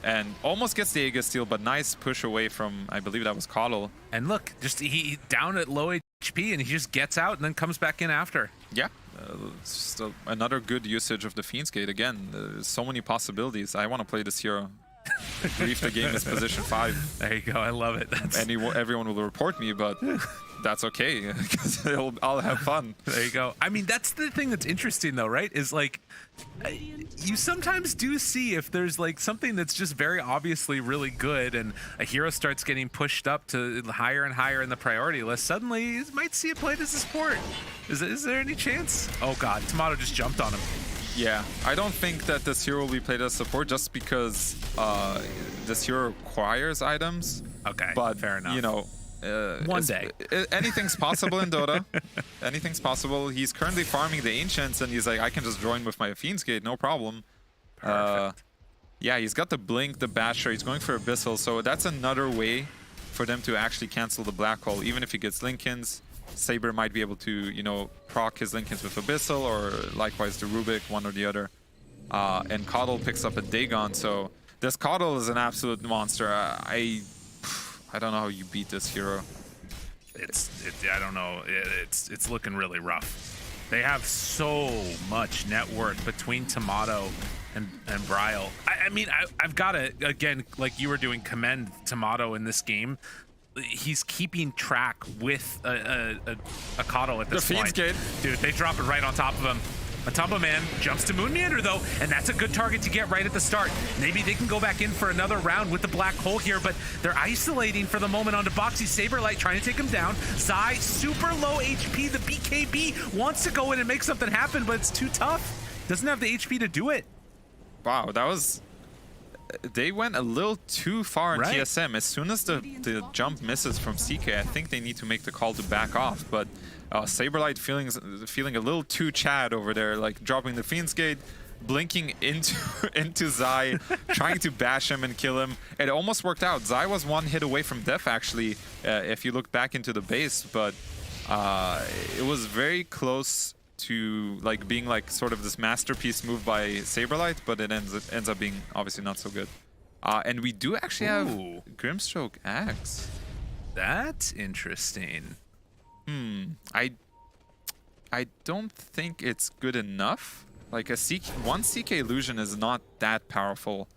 and almost gets the Aegis steal, but nice push away from, I believe that was Coddle. And look, just he down at low HP, and he just gets out and then comes back in after. Yeah. Still another good usage of the Fiend's Gate. Again, there's so many possibilities. I want to play this hero. Brief the game is position 5. There you go. I love it. Everyone will report me, but that's okay because I'll have fun. There you go. I mean, that's the thing that's interesting, though, right? Is like you sometimes do see if there's like something that's just very obviously really good, and a hero starts getting pushed up to higher and higher in the priority list. Suddenly, you might see it played as a sport. Is there any chance? Oh God, Tomato just jumped on him. Yeah, I don't think that this hero will be played as support just because this hero requires items. Okay, but fair enough. You know, one day. Anything's possible in Dota. Anything's possible. He's currently farming the Ancients, and he's like, I can just join with my Fiend's Gate, no problem. Perfect. Yeah, he's got the Blink, the Basher, he's going for Abyssal, so that's another way for them to actually cancel the Black Hole. Even if he gets Lincolns, Saber might be able to, you know, proc his Lincolns with Abyssal, or likewise the Rubik, one or the other. And Coddle picks up a Dagon, so this Coddle is an absolute monster. I don't know how you beat this hero. I don't know. It's looking really rough. They have so much network between Tomato and Bryle. I mean, I've got to, again, like you were doing, commend Tomato in this game. He's keeping track with a Coddle at this point. The Fiend's Gate. Dude, they drop it right on top of him. Matumba Man jumps to Moon Meander, though, and that's a good target to get right at the start. Maybe they can go back in for another round with the Black Hole here, but they're isolating for the moment onto Boxy. Saberlight trying to take him down. Zai, super low HP. The BKB wants to go in and make something happen, but it's too tough. Doesn't have the HP to do it. Wow, that was... They went a little too far in right. TSM. As soon as the jump misses from CK, I think they need to make the call to back off. But Saberlight feeling a little too Chad over there, like dropping the Fiend's Gate, blinking into Zai, trying to bash him and kill him. It almost worked out. Zai was one hit away from death, actually, if you look back into the base. But it was very close to like being like sort of this masterpiece move by Saberlight, but it ends up being obviously not so good. And we do actually have Grimstroke Axe. That's interesting. I don't think it's good enough. Like one CK illusion is not that powerful.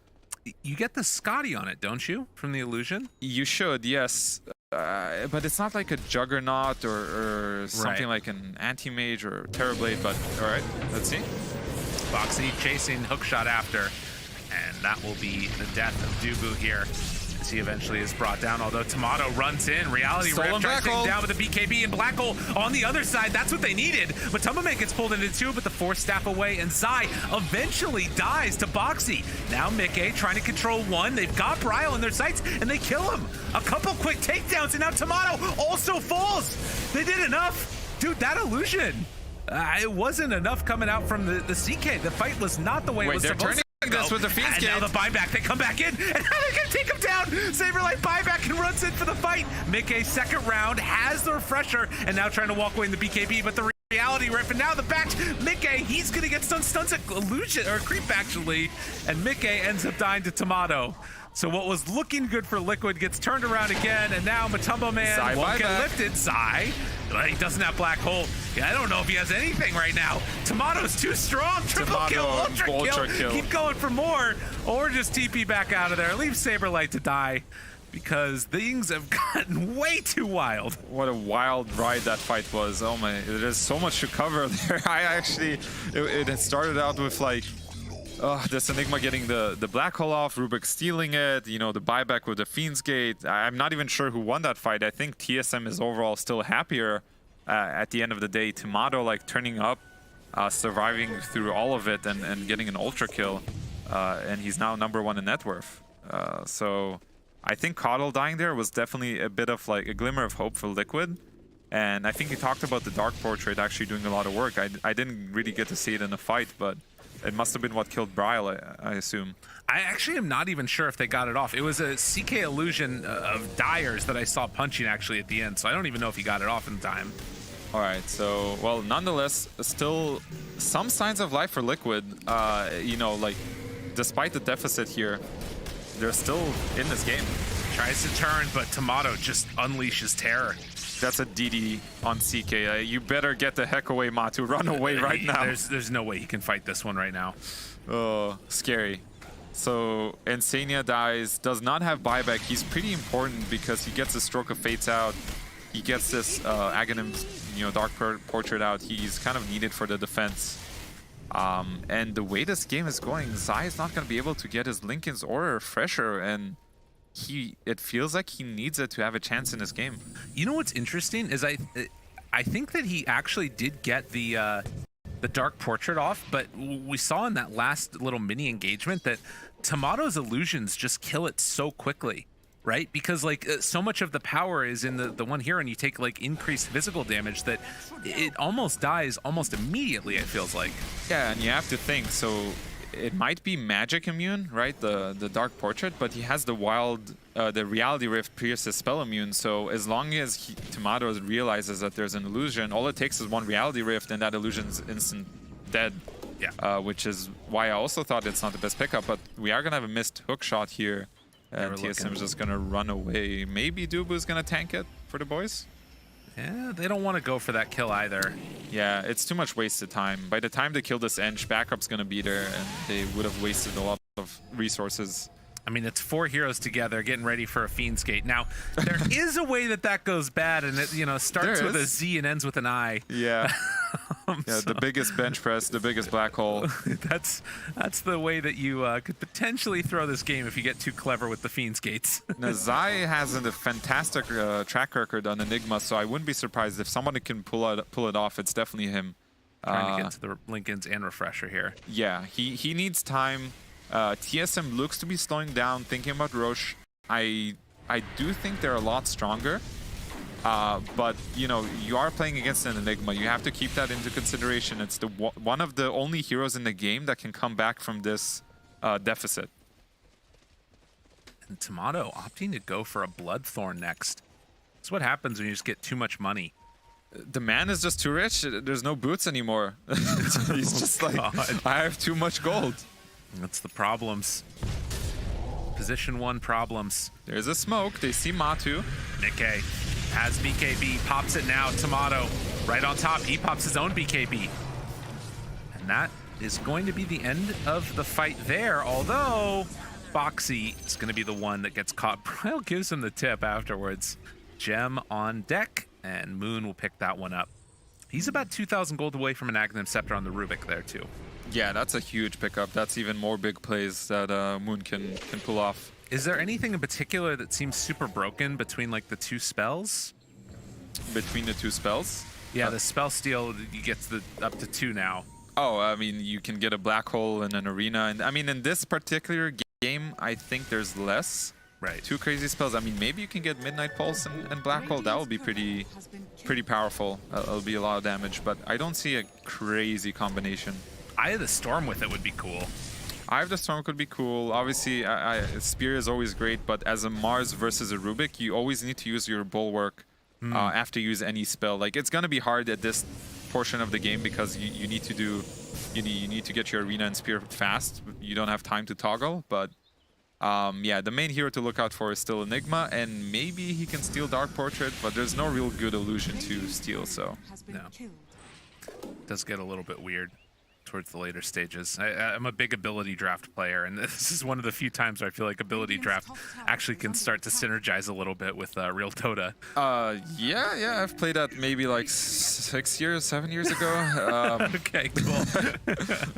You get the Scotty on it, don't you? From the illusion? You should, yes. but it's not like a Juggernaut or something like an Anti-Mage or Terrorblade, but all right, let's see. Boxy chasing hookshot after, and that will be the death of Dubu here. As he eventually is brought down, although Tomato runs in. Reality Rift tries to take him down with the BKB, and Black Hole on the other side. That's what they needed. But Tumbleme gets pulled into two, but the Force Staff away, and Zai eventually dies to Boxy. Now Mickey trying to control one. They've got Bryle in their sights, and they kill him. A couple quick takedowns, and now Tomato also falls. They did enough. Dude, that illusion. It wasn't enough coming out from the CK. The fight was not the way it was supposed to. This with the Fiend's and Gate. now the buyback, they come back in, and now they're gonna take him down. Saberlight buyback and runs in for the fight. Mickey second round has the refresher, and now trying to walk away in the BKB, but the reality rift, and now the back. Mickey, he's gonna get stuns at illusion or creep actually, and Mickey ends up dying to Tomato. So what was looking good for Liquid gets turned around again, and now Matumbo Man won't get lifted. Zai, he doesn't have Black Hole. Yeah, I don't know if he has anything right now. Tomato's too strong. Triple kill, ultra kill. Keep going for more, or just TP back out of there. Leave Saberlight to die, because things have gotten way too wild. What a wild ride that fight was. Oh my, there's so much to cover there. It had started out with like, this Enigma getting the Black Hole off, Rubik stealing it, you know, the buyback with the Fiend's Gate. I'm not even sure who won that fight. I think TSM is overall still happier at the end of the day. Tomato like turning up, surviving through all of it and getting an ultra kill, and he's now #1 in net worth. So I think Coddle dying there was definitely a bit of like a glimmer of hope for Liquid. And I think you talked about the Dark Portrait actually doing a lot of work. I didn't really get to see it in the fight, but it must have been what killed Bryle, I assume. I actually am not even sure if they got it off. It was a CK illusion of Dyer's that I saw punching actually at the end, so I don't even know if he got it off in time. All right, so, well, nonetheless, still some signs of life for Liquid. You know, like, despite the deficit here, they're still in this game. Tries to turn, but Tomato just unleashes terror. That's a DD on CK. You better get the heck away, Matu. Run away right now. There's no way he can fight this one right now. Oh, scary. So Insania dies, does not have buyback. He's pretty important because he gets a Stroke of Fates out. He gets this Aghanim, you know, Dark Portrait out. He's kind of needed for the defense. And the way this game is going, Zai is not going to be able to get his Linken's or a Refresher, and it feels like he needs it to have a chance in this game. You know what's interesting is I think that he actually did get the Dark Portrait off, but we saw in that last little mini engagement that Tomato's illusions just kill it so quickly, right? Because like so much of the power is in the one hero, and you take like increased physical damage that it almost dies almost immediately, it feels like. Yeah, and you have to think, so it might be magic immune, right? The Dark Portrait, but he has the wild, the Reality Rift pierces spell immune. So as long as Tomato realizes that there's an illusion, all it takes is one Reality Rift, and that illusion's instant dead. Yeah. Which is why I also thought it's not the best pickup. But we are gonna have a missed hook shot here, and TSM is just gonna run away. Maybe Dubu's gonna tank it for the boys. Yeah, they don't want to go for that kill either. Yeah, it's too much wasted time. By the time they kill this Ench, backup's gonna be there, and they would have wasted a lot of resources. I mean, it's 4 heroes together getting ready for a Fiend's Gate. Now, there is a way that goes bad, and it, you know, starts with a Z and ends with an I. Yeah. Yeah, the biggest bench press, the biggest black hole. That's the way that you could potentially throw this game if you get too clever with the Fiend's Gates. Now, Zai has a fantastic track record on Enigma, so I wouldn't be surprised if somebody can pull it off. It's definitely him. Trying to get to the Linken's and Refresher here. Yeah, he needs time. TSM looks to be slowing down, thinking about Roche. I do think they're a lot stronger. But, you know, you are playing against an Enigma. You have to keep that into consideration. It's one of the only heroes in the game that can come back from this deficit. And Tomato opting to go for a Bloodthorn next. That's what happens when you just get too much money. The man is just too rich. There's no boots anymore. He's just like, I have too much gold. That's the problems. Position 1 problems. There's a smoke. They see Matu. Nikkei has BKB, pops it now. Tomato right on top. He pops his own BKB. And that is going to be the end of the fight there, although Boxy is going to be the one that gets caught. Bryle gives him the tip afterwards. gem on deck, and Moon will pick that one up. He's about 2,000 gold away from an Aghanim Scepter on the Rubik there too. Yeah, that's a huge pickup. That's even more big plays that Moon can pull off. Is there anything in particular that seems super broken between like the two spells? Between the two spells? Yeah, the spell steal, you get to up to 2 now. Oh, I mean, you can get a black hole in an arena. And I mean, in this particular game, I think there's less. Right. 2 crazy spells. I mean, maybe you can get Midnight Pulse and Black Hole. That would be pretty powerful. It'll be a lot of damage, but I don't see a crazy combination. Eye of the Storm with it would be cool. Eye of the Storm could be cool. Obviously, Spear is always great, but as a Mars versus a Rubik, you always need to use your Bulwark after you use any spell. Like, it's gonna be hard at this portion of the game because you need to do, you need to get your Arena and Spear fast. You don't have time to toggle, but yeah, the main hero to look out for is still Enigma, and maybe he can steal Dark Portrait, but there's no real good illusion to steal, so. No. Does get a little bit weird towards the later stages. I'm a big ability draft player, and this is one of the few times where I feel like ability draft actually can start to synergize a little bit with real Dota. Yeah, I've played that maybe like 6 years, 7 years ago. Okay, cool.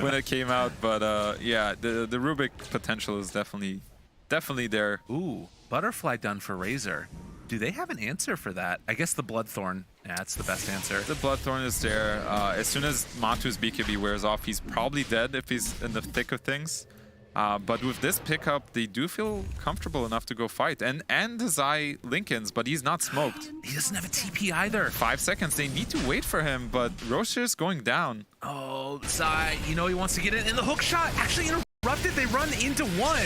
When it came out, but yeah, the Rubik potential is definitely there. Ooh, Butterfly done for Razor. Do they have an answer for that? I guess the Bloodthorn. Yeah, that's the best answer. The Bloodthorn is there. As soon as Matu's BKB wears off, he's probably dead if he's in the thick of things. But with this pickup, they do feel comfortable enough to go fight. And Zai Lincoln's, but he's not smoked. He doesn't have a TP either. 5 seconds. They need to wait for him, but Rocher's going down. Oh, Zai, you know he wants to get in. And the hook shot actually interrupted. They run into one.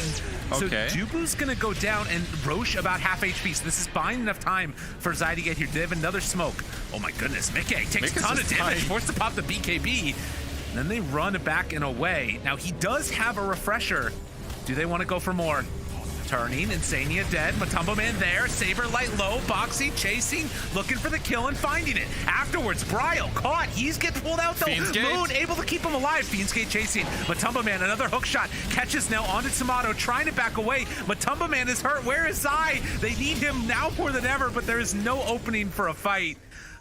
Okay. So Dubu's going to go down, and Roche about half HP. So this is buying enough time for Zai to get here. They have another smoke. Oh my goodness. Mickey takes a ton of damage. Forced to pop the BKB. And then they run back and away. Now he does have a refresher. Do they want to go for more? Turning, Insania dead, Matumbo Man there, Saber Light low, Boxy chasing, looking for the kill and finding it. Afterwards, Bryle caught, he's getting pulled out though. Moon able to keep him alive, Fiendskate chasing, Matumbo Man, another hook shot, catches now onto Tomato, trying to back away. Matumbo Man is hurt, where is Zai? They need him now more than ever, but there is no opening for a fight.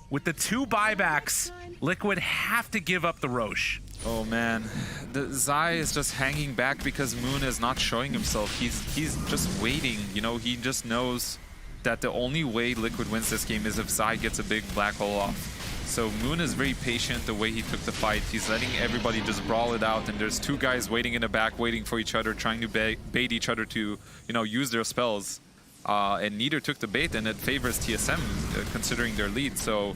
With the 2 buybacks, Liquid have to give up the Roche. Oh man, the Zai is just hanging back because Moon is not showing himself. He's just waiting, you know, he just knows that the only way Liquid wins this game is if Zai gets a big black hole off. So Moon is very patient the way he took the fight. He's letting everybody just brawl it out, and there's 2 guys waiting in the back, waiting for each other, trying to bait each other to, you know, use their spells. And neither took the bait, and it favors TSM considering their lead. So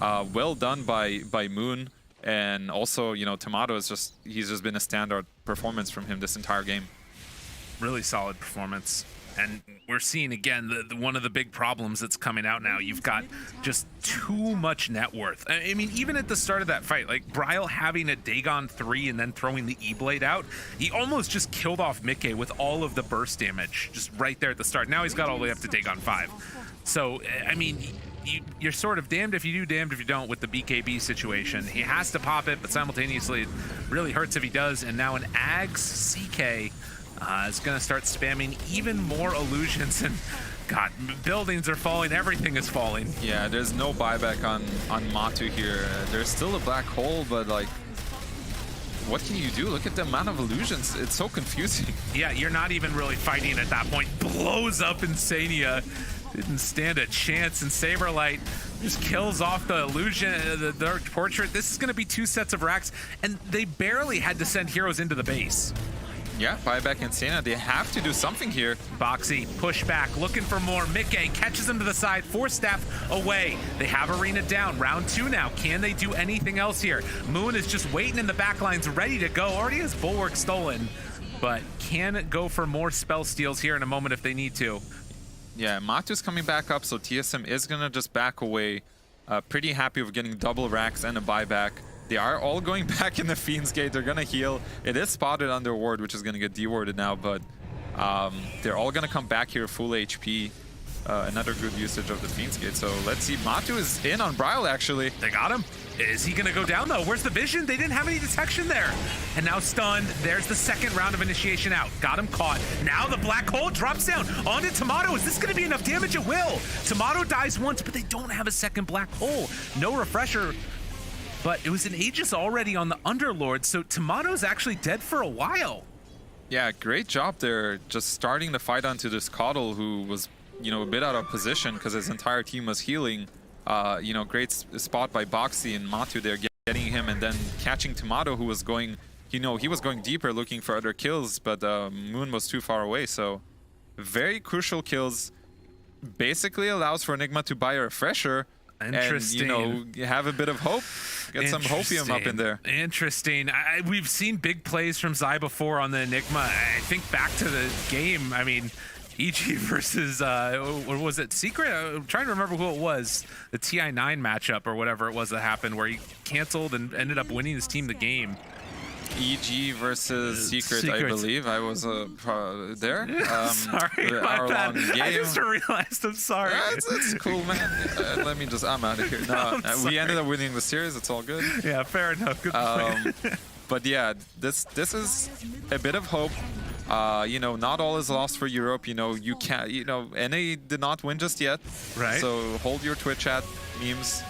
well done by Moon. And also, you know, Tomato is he's just been a standout performance from him this entire game. Really solid performance. And we're seeing, again, one of the big problems that's coming out now. You've got just too much net worth. I mean, even at the start of that fight, like Bryle having a Dagon 3 and then throwing the E-Blade out, he almost just killed off Mickey with all of the burst damage just right there at the start. Now he's got all the way up to Dagon 5. So, I mean, you're sort of damned if you do, damned if you don't with the BKB situation. He has to pop it, but simultaneously it really hurts if he does. And now an Ags CK is going to start spamming even more illusions. And God, buildings are falling, everything is falling. Yeah, there's no buyback on Matu here. There's still a black hole, but like, what can you do? Look at the amount of illusions. It's so confusing. Yeah, you're not even really fighting at that point. Blows up Insania. Didn't stand a chance, and Saberlight just kills off the illusion, the Dark Portrait. This is going to be 2 sets of racks, and they barely had to send heroes into the base. Yeah, buyback Insania. They have to do something here. Boxy, push back, looking for more. Mickey catches him to the side, 4 staff away. They have Arena down. Round 2 now. Can they do anything else here? Moon is just waiting in the back lines, ready to go. Already has Bulwark stolen, but can go for more spell steals here in a moment if they need to. Yeah, Matu's coming back up, so TSM is gonna just back away. Pretty happy with getting double racks and a buyback. They are all going back in the Fiend's Gate. They're gonna heal. It is spotted under ward, which is gonna get dewarded now, but they're all gonna come back here full HP. Another good usage of the Fiend's Gate. So let's see. Matu is in on Bryle, actually. They got him. Is he going to go down, though? Where's the vision? They didn't have any detection there. And now stunned. There's the second round of initiation out. Got him caught. Now the black hole drops down onto Tomato. Is this going to be enough damage? It will. Tomato dies once, but they don't have a second black hole. No refresher. But it was an Aegis already on the Underlord, so Tomato's actually dead for a while. Yeah, great job there. Just starting the fight onto this Coddle, who was, you know, a bit out of position because his entire team was healing. You know, great spot by Boxy and Matu there, getting him and then catching Tomato, who was going, you know, he was going deeper looking for other kills, but Moon was too far away. So very crucial kills. Basically allows for Enigma to buy a refresher. Interesting. And, you know, have a bit of hope. Get some hopium up in there. Interesting. We've seen big plays from Zai before on the Enigma. I think back to the game, I mean, EG versus, what was it, Secret? I'm trying to remember who it was. The TI9 matchup or whatever it was that happened where he canceled and ended up winning his team the game. EG versus Secret, I believe. I was there. Sorry, my bad. I just realized. I'm sorry. It's cool, man. Let me just. I'm out of here. No, we ended up winning the series. It's all good. Yeah, fair enough. Good point. But yeah, this is a bit of hope. You know, not all is lost for Europe. You know, you can't. You know, NA did not win just yet. Right. So hold your Twitch chat memes.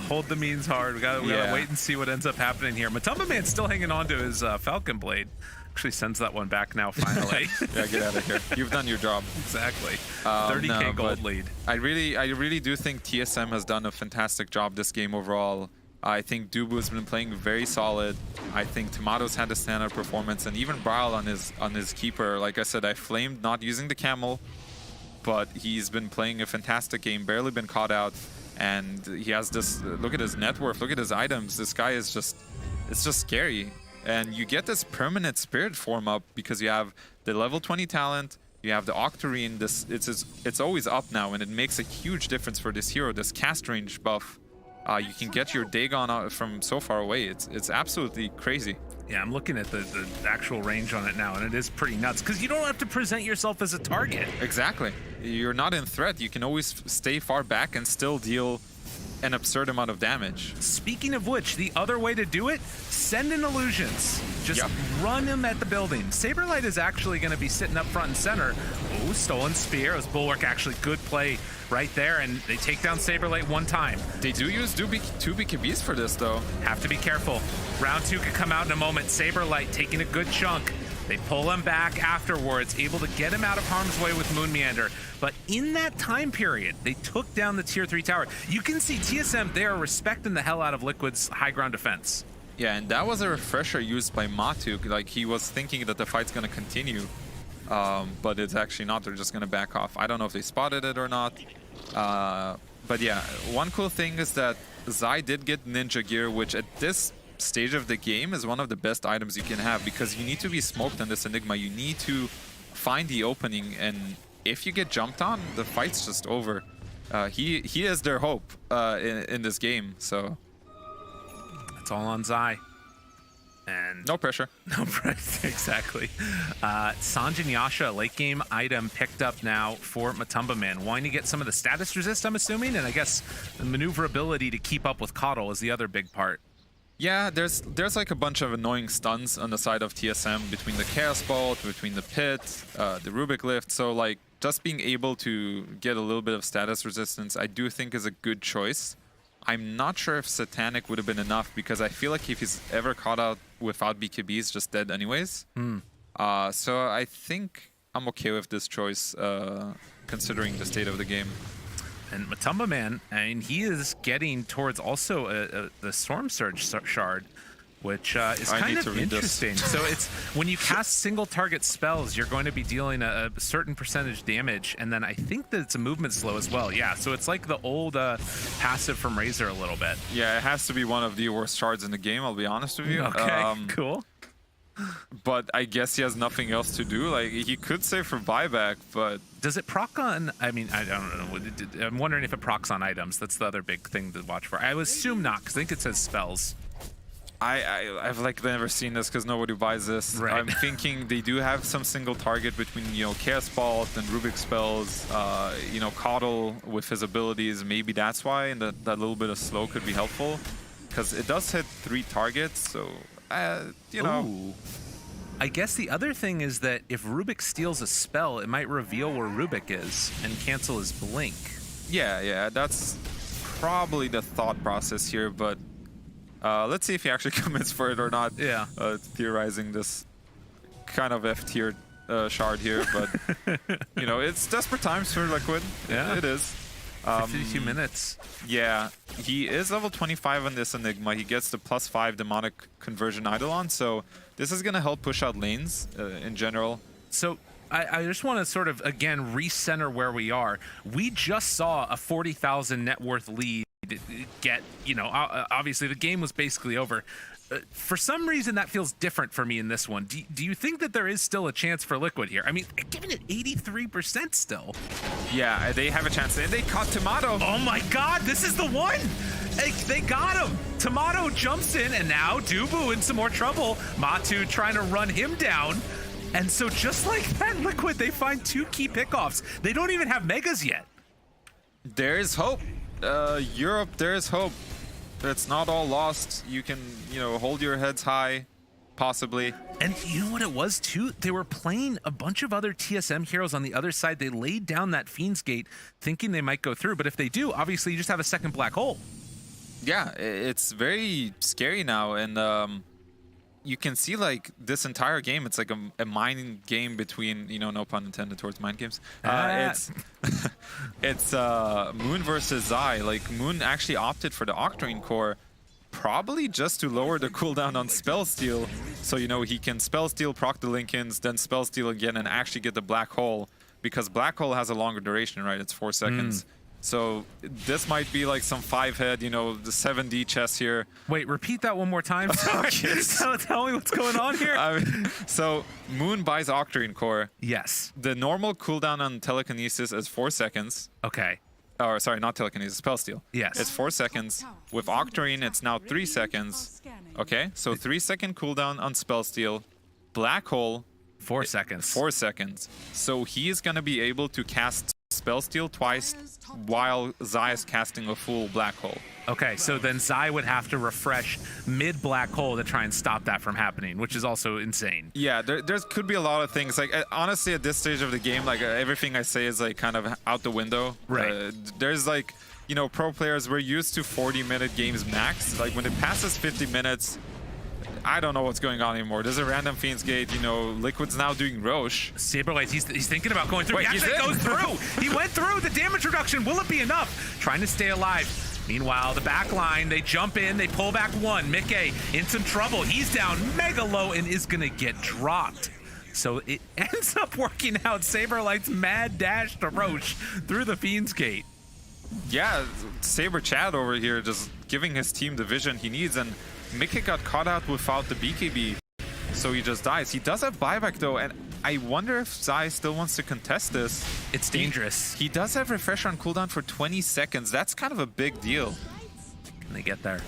Hold the means hard. We gotta wait and see what ends up happening here. Matumba Man's still hanging on to his Falcon Blade. Actually sends that one back now, finally. Yeah, get out of here. You've done your job. Exactly. 30K gold lead. I really do think TSM has done a fantastic job this game overall. I think Dubu's been playing very solid. I think Tomato's had a standout performance, and even Bryle on his keeper. Like I said, I flamed not using the camel, but he's been playing a fantastic game, barely been caught out. And he has this, look at his net worth, look at his items. This guy is just, it's just scary. And you get this permanent spirit form up because you have the level 20 talent, you have the Octarine, it's always up now, and it makes a huge difference for this hero, this cast range buff. You can get your Dagon out from so far away. It's absolutely crazy. Yeah, I'm looking at the actual range on it now, and it is pretty nuts because you don't have to present yourself as a target. Exactly. You're not in threat. You can always stay far back and still deal an absurd amount of damage. Speaking of which, the other way to do it, send in illusions. Just run him at the building. Saberlight is actually going to be sitting up front and center. Oh, stolen spear. It was Bulwark, actually good play right there, and they take down Saberlight one time. They do use two BKBs for this, though. Have to be careful. Round 2 could come out in a moment. Saberlight taking a good chunk. They pull him back afterwards, able to get him out of harm's way with Moon Meander. But in that time period, they took down the tier 3 tower. You can see TSM, they are respecting the hell out of Liquid's high ground defense. Yeah, and that was a refresher used by Matu. Like, he was thinking that the fight's going to continue, but it's actually not. They're just going to back off. I don't know if they spotted it or not. But yeah, one cool thing is that Zai did get Ninja Gear, which at this stage of the game is one of the best items you can have, because you need to be smoked in this Enigma. You need to find the opening, and if you get jumped on, the fight's just over. He is their hope in this game, so it's all on Zai. And no pressure. No pressure, exactly. Sanjin Yasha, late game item picked up now for Matumba Man. Wanting to get some of the status resist, I'm assuming, and I guess the maneuverability to keep up with Coddle is the other big part. Yeah, there's like a bunch of annoying stuns on the side of TSM between the Chaos Bolt, between the Pit, the Rubik Lift. So like just being able to get a little bit of status resistance, I do think is a good choice. I'm not sure if Satanic would have been enough, because I feel like if he's ever caught out without BKB, he's just dead anyways. So I think I'm okay with this choice, considering the state of the game. And Matumba Man, I mean, he is getting towards also the Storm Surge shard, which is kind of interesting. So it's when you cast single target spells, you're going to be dealing a certain percentage damage, and then I think that it's a movement slow as well. Yeah, so it's like the old passive from Razor a little bit. Yeah, it has to be one of the worst shards in the game, I'll be honest with you. Okay, cool. But I guess he has nothing else to do. Like, he could save for buyback, but does it proc on? I mean, I don't know. I'm wondering if it procs on items. That's the other big thing to watch for. I would assume not, because I think it says spells. I've like never seen this because nobody buys this. Right. I'm thinking they do have some single target between, you know, Chaos Bolt and Rubik spells, you know, Coddle with his abilities. Maybe that's why, and that little bit of slow could be helpful because it does hit 3 targets. So, you know. Ooh. I guess the other thing is that if Rubik steals a spell, it might reveal where Rubik is and cancel his blink. Yeah, that's probably the thought process here, but let's see if he actually commits for it or not. Yeah. Theorizing this kind of F tier shard here, but you know, it's desperate times for Liquid. Yeah. It is. 52 minutes. Yeah, he is level 25 on this Enigma. He gets the +5 demonic conversion Eidolon, so this is going to help push out lanes in general. So I just want to sort of, again, recenter where we are. We just saw a 40,000 net worth lead get, you know, obviously the game was basically over. For some reason, that feels different for me in this one. Do you think that there is still a chance for Liquid here? I mean, giving it 83% still. Yeah, they have a chance. And they caught Tomato. Oh my god, this is the one! They got him! Tomato jumps in, and now Dubu in some more trouble. Matu trying to run him down. And so just like that, Liquid, they find 2 key pickoffs. They don't even have megas yet. There's hope. Europe, there's hope. It's not all lost. You can, you know, hold your heads high, possibly. And you know what it was too? They were playing a bunch of other TSM heroes on the other side. They laid down that Fiend's Gate thinking they might go through, but if they do, obviously you just have a second black hole. Yeah, it's very scary now, and you can see like this entire game, it's like a mind game between, you know, no pun intended towards mind games. It's Moon versus Zai. Like Moon actually opted for the Octarine core, probably just to lower the cooldown on Spell Steal, so you know he can Spell Steal, proc the Linkens, then Spell Steal again, and actually get the Black Hole, because Black Hole has a longer duration, right? It's 4 seconds. So this might be like some 5-head, you know, the 7D chess here. Wait, repeat that one more time. Tell me what's going on here. So Moon buys Octarine core. Yes. The normal cooldown on telekinesis is 4 seconds. Okay. Or sorry, not telekinesis, spell steal. Yes. It's 4 seconds. With Octarine, it's now 3 seconds. Okay, so 3-second cooldown on spell steal. Black hole. 4 seconds. 4 seconds. So he is gonna be able to cast spell steal twice while Zai is casting a full black hole. Okay, so then Zai would have to refresh mid black hole to try and stop that from happening, which is also insane. Yeah, there could be a lot of things. Like honestly, at this stage of the game, like everything I say is like kind of out the window. Right. There's like, you know, pro players, we're used to 40-minute games max. Like when it passes 50 minutes, I don't know what's going on anymore. There's a random Fiend's Gate, you know, Liquid's now doing Roche. Saberlight, he's thinking about going through. Wait, he actually goes through. He went through. The damage reduction, will it be enough? Trying to stay alive. Meanwhile, the back line, they jump in, they pull back one. Mickey in some trouble. He's down mega low and is gonna get dropped. So it ends up working out. Saberlight's mad dash to Roche through the Fiend's Gate. Yeah, Saber Chad over here just giving his team the vision he needs, and Mickey got caught out without the BKB, so he just dies. He does have buyback though, and I wonder if Zai still wants to contest this. It's dangerous. He does have refresh on cooldown for 20 seconds. That's kind of a big deal. Can they get there?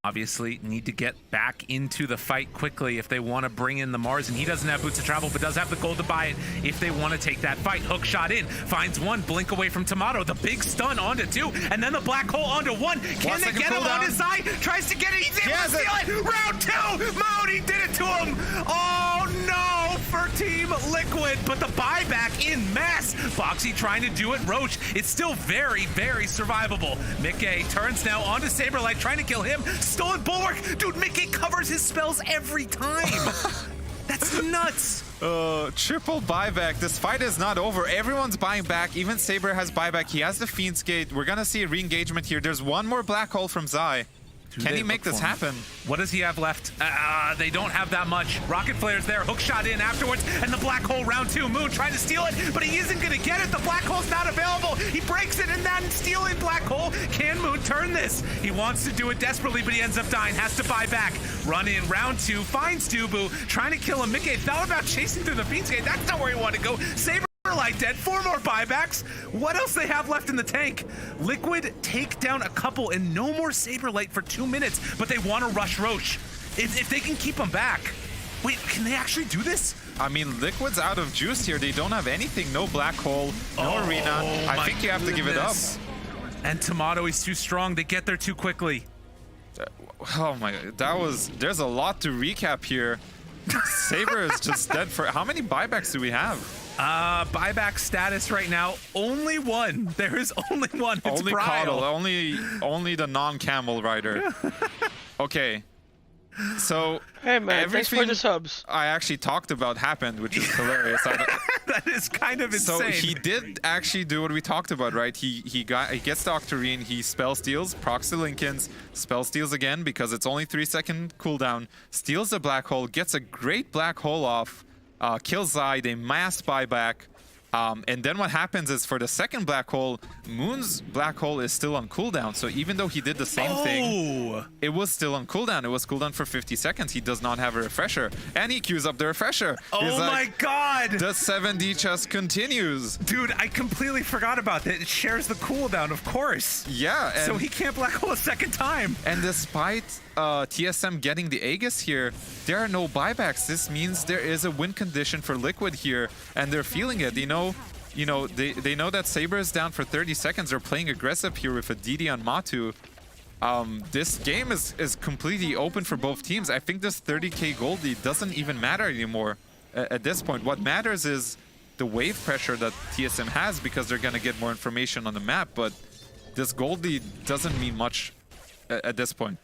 Obviously, need to get back into the fight quickly if they want to bring in the Mars, and he doesn't have boots of travel, but does have the gold to buy it if they want to take that fight. Hook shot in, finds one, blink away from Tomato, the big stun onto 2, and then the black hole onto 1. Can they get him on his side? Tries to get it, he's able to steal it! Round 2! Modi did it to him! Oh no, for Team Liquid, but the buyback in mass. Boxy trying to do it, Roche, it's still very, very survivable. Mickey turns now onto Saberlight, trying to kill him. Stolen Bulwark! Dude, Mickey covers his spells every time! That's nuts! Triple buyback. This fight is not over. Everyone's buying back. Even Saber has buyback. He has the Fiend's Gate. We're gonna see a re-engagement here. There's one more black hole from Zai. Can he make this happen? What does he have left? They don't have that much. Rocket Flare's there, hook shot in afterwards, and the black hole round 2. Moon trying to steal it, but he isn't gonna get it. The black hole's not available. He breaks it and then stealing black hole. Can Moon turn this? He wants to do it desperately, but he ends up dying. Has to buy back. Run in, round 2, finds Dubu, trying to kill him. Mickey thought about chasing through the Fiend's Gate. That's not where he wanted to go. Saber Saberlight dead, 4 more buybacks. What else they have left in the tank? Liquid take down a couple and no more Saberlight for 2 minutes, but they want to rush Roche. If they can keep them back. Wait, can they actually do this? I mean, Liquid's out of juice here. They don't have anything. No black hole, no arena. I think you have to give it up. And Tomato is too strong. They get there too quickly. Oh my god, there's a lot to recap here. Saber is just dead for, how many buybacks do we have? Buyback status right now, only one. There is only one. It's only Brile. Coddle, only the non-camel rider. Okay. So Hey man, thanks for the subs. I actually talked about happened, which is hilarious. That is kind of insane. So he did actually do what we talked about, right? He gets the Octarine, he spell steals, procs the Lincolns, spell steals again because it's only 3-second cooldown, steals the black hole, gets a great black hole off, kills Zai, they mass buyback. And then what happens is for the second black hole, Moon's black hole is still on cooldown. So even though he did the same thing, it was still on cooldown. It was cooldown for 50 seconds. He does not have a refresher. And he queues up the refresher. Oh my god! The 7D chest continues. Dude, I completely forgot about that. It shares the cooldown, of course. Yeah. So he can't black hole a second time. And despite TSM getting the Aegis here, there are no buybacks. This means there is a win condition for Liquid here, and they're feeling it. They know that Saber is down for 30 seconds. They're playing aggressive here with a DD on Matu. This game is completely open for both teams. I think this 30k gold lead doesn't even matter anymore at this point. What matters is the wave pressure that TSM has because they're going to get more information on the map, but this gold lead doesn't mean much at this point.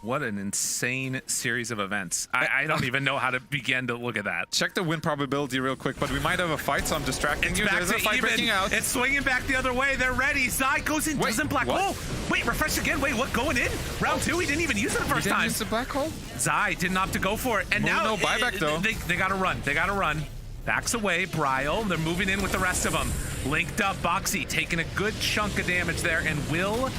What an insane series of events. I don't even know how to begin to look at that. Check the win probability real quick, but we might have a fight, so I'm distracting you. There's a fight breaking out. It's swinging back the other way. They're ready. Zai goes in, doesn't black hole. Wait, refresh again. Wait, what? Going in? Round 2? He didn't even use it the first time. Use the black hole? Zai didn't opt to go for it. And now no buyback, though. They gotta run. They gotta run. Backs away, Brile. They're moving in with the rest of them. Linked up, Boxy taking a good chunk of damage there, and will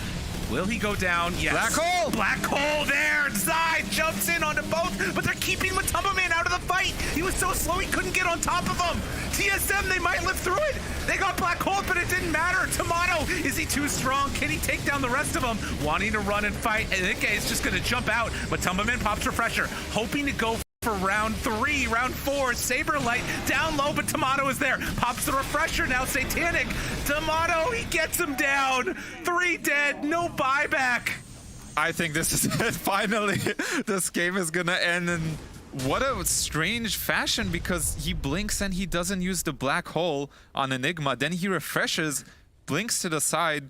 he go down? Yes. Black hole! Black hole there! Zai jumps in onto both, but they're keeping Matumbaman out of the fight. He was so slow he couldn't get on top of them. TSM, they might live through it. They got black hole, but it didn't matter. Tomato, is he too strong? Can he take down the rest of them? Wanting to run and fight. And Ike is just going to jump out. Matumbaman pops refresher, hoping to go for round 3, round 4, Saberlight down low, but Tomato is there. Pops the refresher now, Satanic. Tomato, he gets him down. 3 dead, no buyback. I think this is it. Finally, this game is gonna end in what a strange fashion because he blinks and he doesn't use the black hole on Enigma. Then he refreshes, blinks to the side,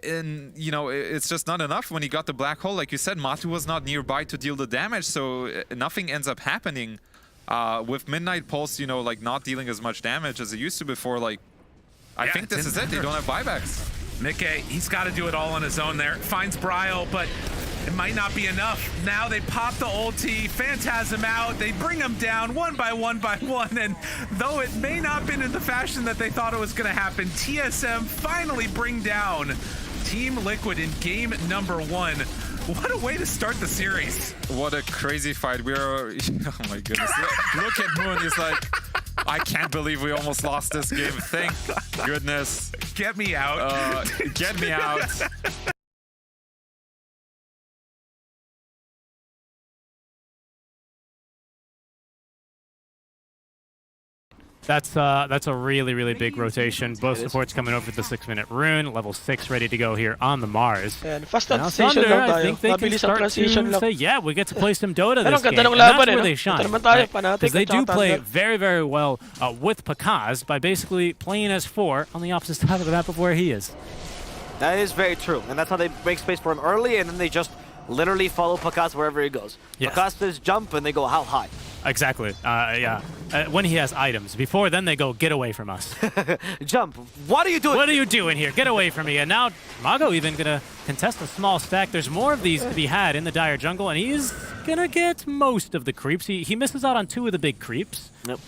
and you know it's just not enough when he got the black hole. Like you said, Matu was not nearby to deal the damage, so nothing ends up happening. With Midnight Pulse, you know, like not dealing as much damage as it used to before. Like I think this is it. They don't have buybacks. Mickey, he's got to do it all on his own there. Finds Brile, but it might not be enough. Now they pop the ulti, Phantasm out, they bring him down one by one, and though it may not have been in the fashion that they thought it was going to happen, TSM finally bring down Team Liquid in game number 1. What a way to start the series. What a crazy fight. We're, oh my goodness. Look at Moon, he's like, I can't believe we almost lost this game. Thank goodness. Get me out. Get me out. That's a really, really big rotation. Both supports coming over the 6-minute rune. Level 6 ready to go here on the Mars. And fast Now transition Thunder, lang tayo. I think they can Mabilis ang start transition to lang. say, yeah, we get to play some Dota Pero this ang game. ganda ng And that's laban where eh, they no? shine. Ito naman tayo, Fanatic Because they at do saka play Thunder. very, very well with Takakh by basically playing as 4 on the opposite side of the map of where he is. That is very true, and that's how they break space for him early, and then they just literally follow Pakaz wherever he goes. Yes. Pakaz says jump, and they go how high? Exactly. Yeah. When he has items. Before then, they go, get away from us. Jump. What are you doing? What are you doing here? Get away from me. And now Mago even going to contest a small stack. There's more of these to be had in the Dire jungle, and he's going to get most of the creeps. He misses out on 2 of the big creeps. Yep.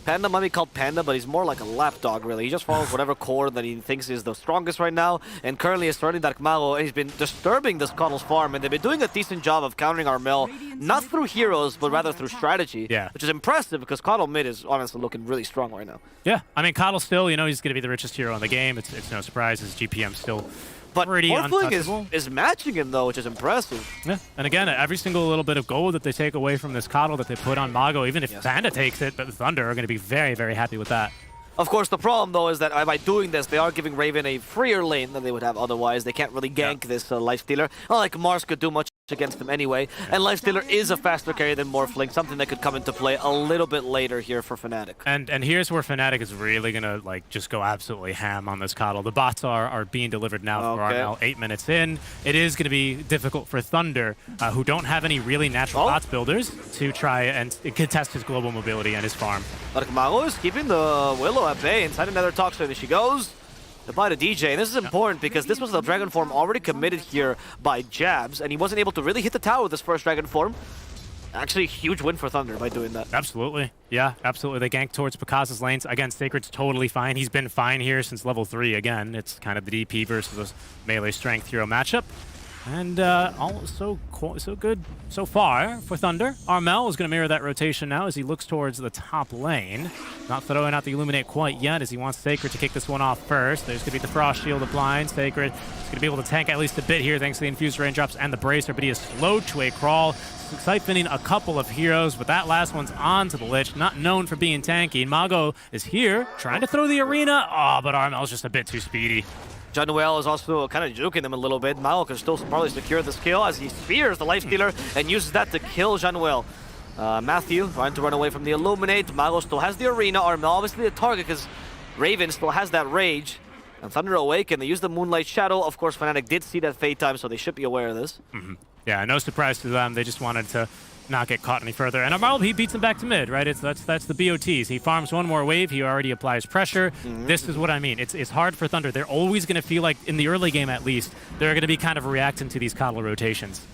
Panda might be called Panda, but he's more like a lapdog, really. He just follows whatever core that he thinks is the strongest right now, and currently is starting Takakh, and he's been disturbing this Coddle's farm, and they've been doing a decent job of countering Armel, not through heroes, but rather through strategy, which is impressive because Coddle mid is honestly looking really strong right now. Yeah, I mean, Coddle still, you know, he's going to be the richest hero in the game. It's no surprise. His GPM still but pretty untouchable. is matching him, though, which is impressive. Yeah, and again, every single little bit of gold that they take away from this Coddle that they put on Mago, even if Panda takes it, but Thunder are going to be very, very happy with that. Of course, the problem, though, is that by doing this, they are giving Raven a freer lane than they would have otherwise. They can't really gank this Lifestealer. Not like Mars could do much against them anyway. And Lifestealer is a faster carry than Morphling, something that could come into play a little bit later here for Fnatic. And here's where Fnatic is really going to like just go absolutely ham on this Coddle. The bots are being delivered now for Armel 8 minutes in. It is going to be difficult for Thunder, who don't have any really natural bots builders, to try and contest his global mobility and his farm. But Mago is keeping the Willow at bay. Inside another Toxin, she goes. Goodbye to DJ, and this is important because this was the Dragon Form already committed here by Jabs, and he wasn't able to really hit the tower with his first Dragon Form. Actually, huge win for Thunder by doing that. Absolutely. Yeah, absolutely. They ganked towards Pakaz's lanes. Again, Sacred's totally fine. He's been fine here since level 3. Again, it's kind of the DP versus a melee strength hero matchup. And all so good so far for Thunder. Armel is going to mirror that rotation now as he looks towards the top lane. Not throwing out the Illuminate quite yet as he wants Sacred to kick this one off first. There's going to be the Frost Shield applied. Sacred is going to be able to tank at least a bit here thanks to the Infused Raindrops and the Bracer, but he is slowed to a crawl, siphoning a couple of heroes, but that last one's on to the Lich, not known for being tanky. Mago is here, trying to throw the arena. Oh, but Armel's just a bit too speedy. Januel is also kind of juking them a little bit. Mago can still probably secure this kill as he spears the Lifestealer and uses that to kill Januel. Matthew trying to run away from the Illuminate. Mago still has the arena. Armel obviously the target because Raven still has that rage. And Thunder Awaken, they use the Moonlight Shadow. Of course, Fnatic did see that Fate time, so they should be aware of this. Yeah, no surprise to them. They just wanted to not get caught any further. And Armel, he beats him back to mid, right? That's the BOTs. He farms one more wave. He already applies pressure. This is what I mean. It's hard for Thunder. They're always going to feel like, in the early game at least, they're going to be kind of reacting to these Coddle rotations.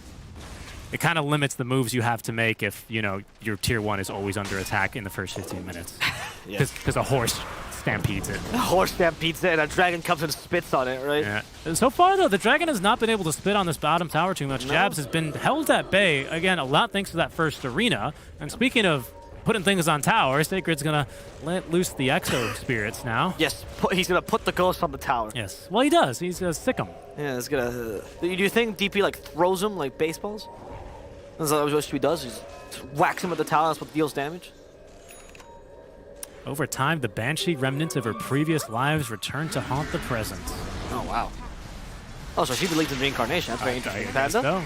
It kind of limits the moves you have to make if, you know, your tier 1 is always under attack in the first 15 minutes. Because a horse stampedes it. A horse stampedes it and a dragon comes and spits on it, right? Yeah. And so far, though, the dragon has not been able to spit on this bottom tower too much. Jabs has been held at bay, again, a lot thanks to that first arena. And speaking of putting things on tower, Sacred's going to let loose the Exo Spirits now. Yes, he's going to put the ghost on the tower. Yes. Well, he does. He's sick him. Yeah, it's going to... Do you think DP, like, throws him like baseballs? That's what she does. He just whacks him with the tower. That's what deals damage. Over time, the Banshee remnants of her previous lives return to haunt the present. Oh, wow. Oh, so she believes in reincarnation. That's very interesting. Panda. So,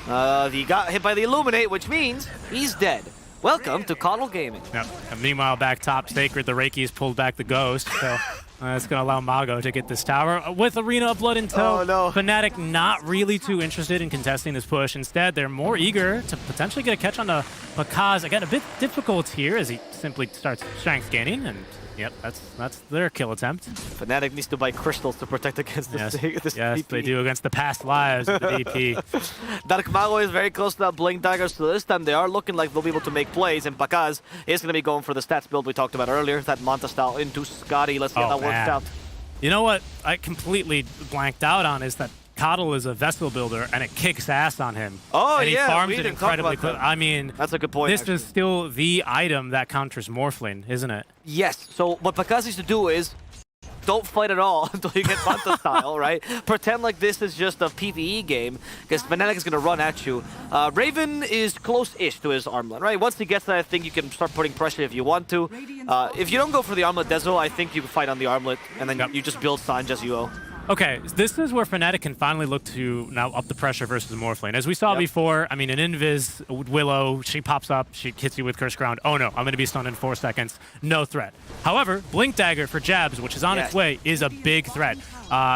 yeah. He got hit by the Illuminate, which means he's dead. Welcome to Coddle Gaming. Yep. And meanwhile, back top, Sacred, the Reiki's pulled back the Ghost, so it's going to allow Mago to get this tower. With Arena of Blood in tow, Fnatic not really too interested in contesting this push. Instead, they're more eager to potentially get a catch on the Pakaz. Again, a bit difficult here as he simply starts strength gaining, and yep, that's their kill attempt. Fnatic needs to buy crystals to protect against this DP. They do against the past lives of the DP. Dark Mago is very close to that Blink Dagger, so this time they are looking like they'll be able to make plays, and Pakaz is going to be going for the stats build we talked about earlier, that Manta style into Scotty. Let's see how that works out. You know what I completely blanked out on is that Coddle is a vessel builder, and it kicks ass on him. Oh, and he farms it incredibly quick. I mean, that's a good point. This is still the item that counters Morphling, isn't it? Yes. So what Pakaz needs to do is don't fight at all until you get Manta style, right? Pretend like this is just a PvE game, because Fnatic is going to run at you. Raven is close-ish to his armlet, right? Once he gets that, I think you can start putting pressure if you want to. If you don't go for the armlet Dezo, I think you can fight on the armlet, and then you just build Sanj as you owe. Okay, this is where Fnatic can finally look to now up the pressure versus Morphling. As we saw before, I mean, an Invis, Willow, she pops up, she hits you with Curse Ground. Oh no, I'm going to be stunned in 4 seconds. No threat. However, Blink Dagger for Jabs, which is on its way, is a big threat.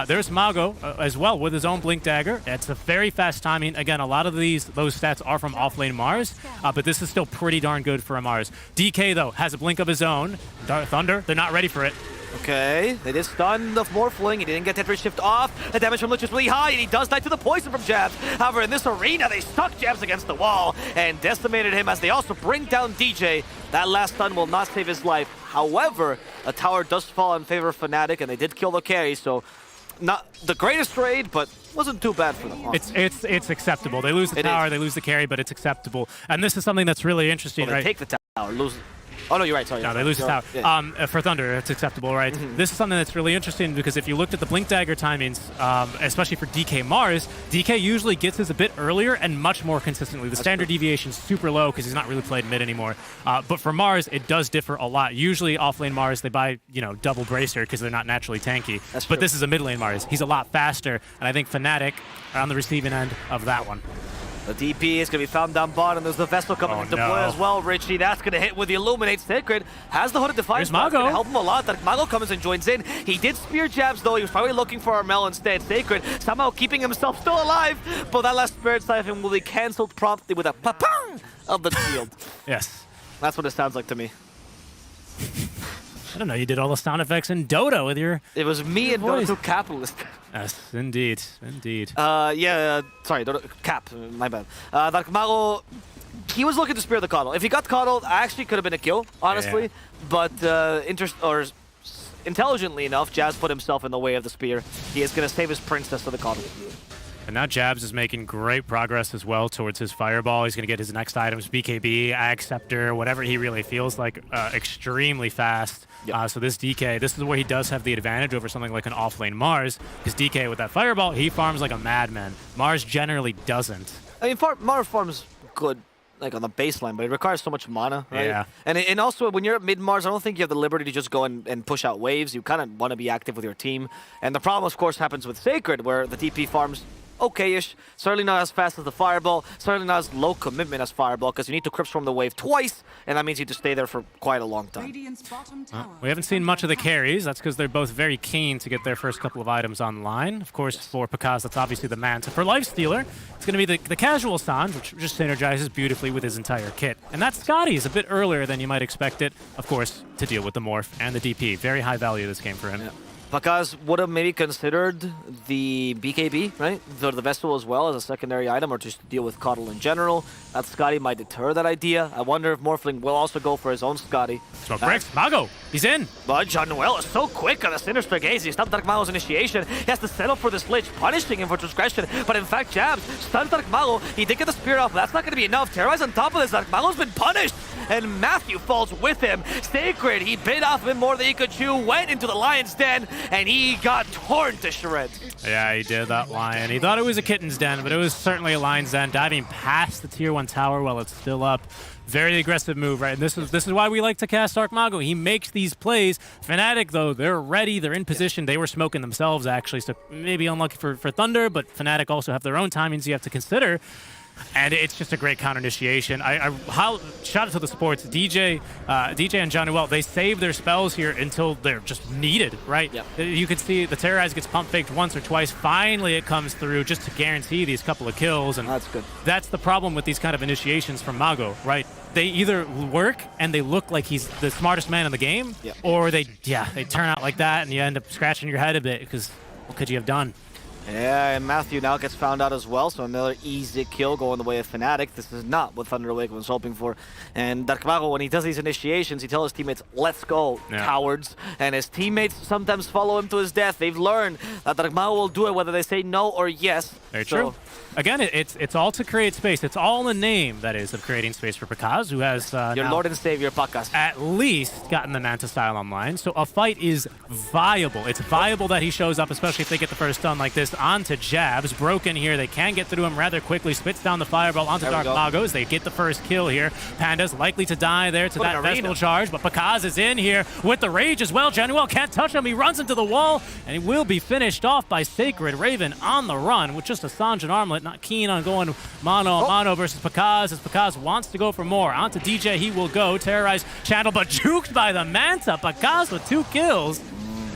There's Mago as well with his own Blink Dagger. It's a very fast timing. Again, a lot of those stats are from offlane Mars, but this is still pretty darn good for a Mars. DK, though, has a Blink of his own. Thunder, they're not ready for it. Okay, they did stun the Morphling. He didn't get Tetris Shift off. The damage from Lich is really high, and he does die to the poison from Jabs. However, in this arena, they stuck Jabs against the wall and decimated him as they also bring down DJ. That last stun will not save his life. However, a tower does fall in favor of Fnatic, and they did kill the carry, so not the greatest trade, but wasn't too bad for them. It's acceptable. They lose the tower, they lose the carry, but it's acceptable. And this is something that's really interesting, well, they right? take the tower, lose. Oh no, you're right. Sorry. No, they lose the tower. Yeah. For Thunder, it's acceptable, right? This is something that's really interesting because if you looked at the Blink Dagger timings, especially for DK Mars, DK usually gets his a bit earlier and much more consistently. The standard deviation's super low because he's not really played mid anymore. But for Mars, it does differ a lot. Usually offlane Mars, they buy, double Bracer because they're not naturally tanky. But this is a mid lane Mars. He's a lot faster, and I think Fnatic are on the receiving end of that one. The DP is going to be found down bottom. There's the Vessel coming into play as well, Richie. That's going to hit with the Illuminate. Sacred has the Hooded Defiance. Here's Mago. Going to help him a lot. That Mago comes and joins in. He did spear jabs, though. He was probably looking for Armel instead. Sacred somehow keeping himself still alive. But that last Spirit Siphon will be cancelled promptly with a pa-pang of the shield. Yes. That's what it sounds like to me. I don't know, you did all the sound effects in Dota with your... It was me and voice. Dota Capitalist. Yes, indeed, indeed. Sorry, Cap, my bad. That Mago, he was looking to spear the Coddle. If he got Coddled, actually could have been a kill, honestly. Yeah. But intelligently enough, Jazz put himself in the way of the spear. He is going to save his princess to the Coddle. And now Jabs is making great progress as well towards his Fireball. He's going to get his next items, BKB, Ag Scepter, whatever he really feels like, extremely fast. Yep. So this DK, this is where he does have the advantage over something like an offlane Mars, because DK with that Fireball, he farms like a madman. Mars generally doesn't. I mean, Mars farms good, like on the baseline, but it requires so much mana, right? Yeah. And also, when you're at mid-Mars, I don't think you have the liberty to just go and push out waves. You kind of want to be active with your team. And the problem, of course, happens with Sacred, where the TP farms okay-ish, certainly not as fast as the Fireball, certainly not as low commitment as Fireball, because you need to Crypt Swarm the wave twice, and that means you need to stay there for quite a long time. We haven't seen much of the carries. That's because they're both very keen to get their first couple of items online. Of course, for Takakh, that's obviously the Manta. For Lifestealer, it's going to be the casual Sanj, which just synergizes beautifully with his entire kit. And that Scotty is a bit earlier than you might expect it, of course, to deal with the Morph and the DP. Very high value this game for him. Yeah. Takakh would have maybe considered the BKB, right? The Vessel as well as a secondary item, or just to deal with Coddle in general. That Scotty might deter that idea. I wonder if Morphling will also go for his own Scotty. Smoke breaks. Mago, he's in. But Jean-Noel is so quick on a Sinister Gaze. He stopped Dark Mago's initiation. He has to settle for this Lich, punishing him for transgression. But in fact, Jabs stunned Dark Mago. He did get the Spear off, but that's not going to be enough. Terrorize on top of this. Dark Mago's been punished. And Matthew falls with him. Sacred, he bit off him more than he could chew, went into the Lion's Den, and he got torn to shreds. Yeah, he did, that Lion. He thought it was a Kitten's Den, but it was certainly a Lion's Den, diving past the Tier 1 tower while it's still up. Very aggressive move, right? And this is why we like to cast Dark Mago. He makes these plays. Fnatic, though, they're ready. They're in position. They were smoking themselves, actually, so maybe unlucky for Thunder, but Fnatic also have their own timings you have to consider. And it's just a great counter initiation. Shout out to the supports. DJ and Jean-Noel, they save their spells here until they're just needed, right? Yep. You can see the Terrorize gets pump faked once or twice. Finally, it comes through just to guarantee these couple of kills. And that's good. That's the problem with these kind of initiations from Mago, right? They either work and they look like he's the smartest man in the game, or they turn out like that and you end up scratching your head a bit because what could you have done? Yeah, and Matthew now gets found out as well, so another easy kill going the way of Fnatic. This is not what Thunder Awaken was hoping for. And Dark Mago, when he does these initiations, he tells his teammates, let's go, cowards. And his teammates sometimes follow him to his death. They've learned that Dark Mago will do it whether they say no or yes. Very true. Again, it's all to create space. It's all in the name, that is, of creating space for Takakh, who has your Lord and Savior, Takakh. At least gotten the Manta style online. So a fight is viable. It's viable that he shows up, especially if they get the first stun like this onto Jabs. Broken here. They can get through him rather quickly. Spits down the Fireball onto Dark Magos. They get the first kill here. Panda's likely to die there to that Vestal charge, but Takakh is in here with the Rage as well. Jean-Noel can't touch him. He runs into the wall, and he will be finished off by Sacred. Raven on the run with just a Sanj and Armlet. Not keen on going mano versus Takakh, as Takakh wants to go for more. Onto DJ, he will go. Terrorize channel, but juked by the Manta. Takakh with 2 kills.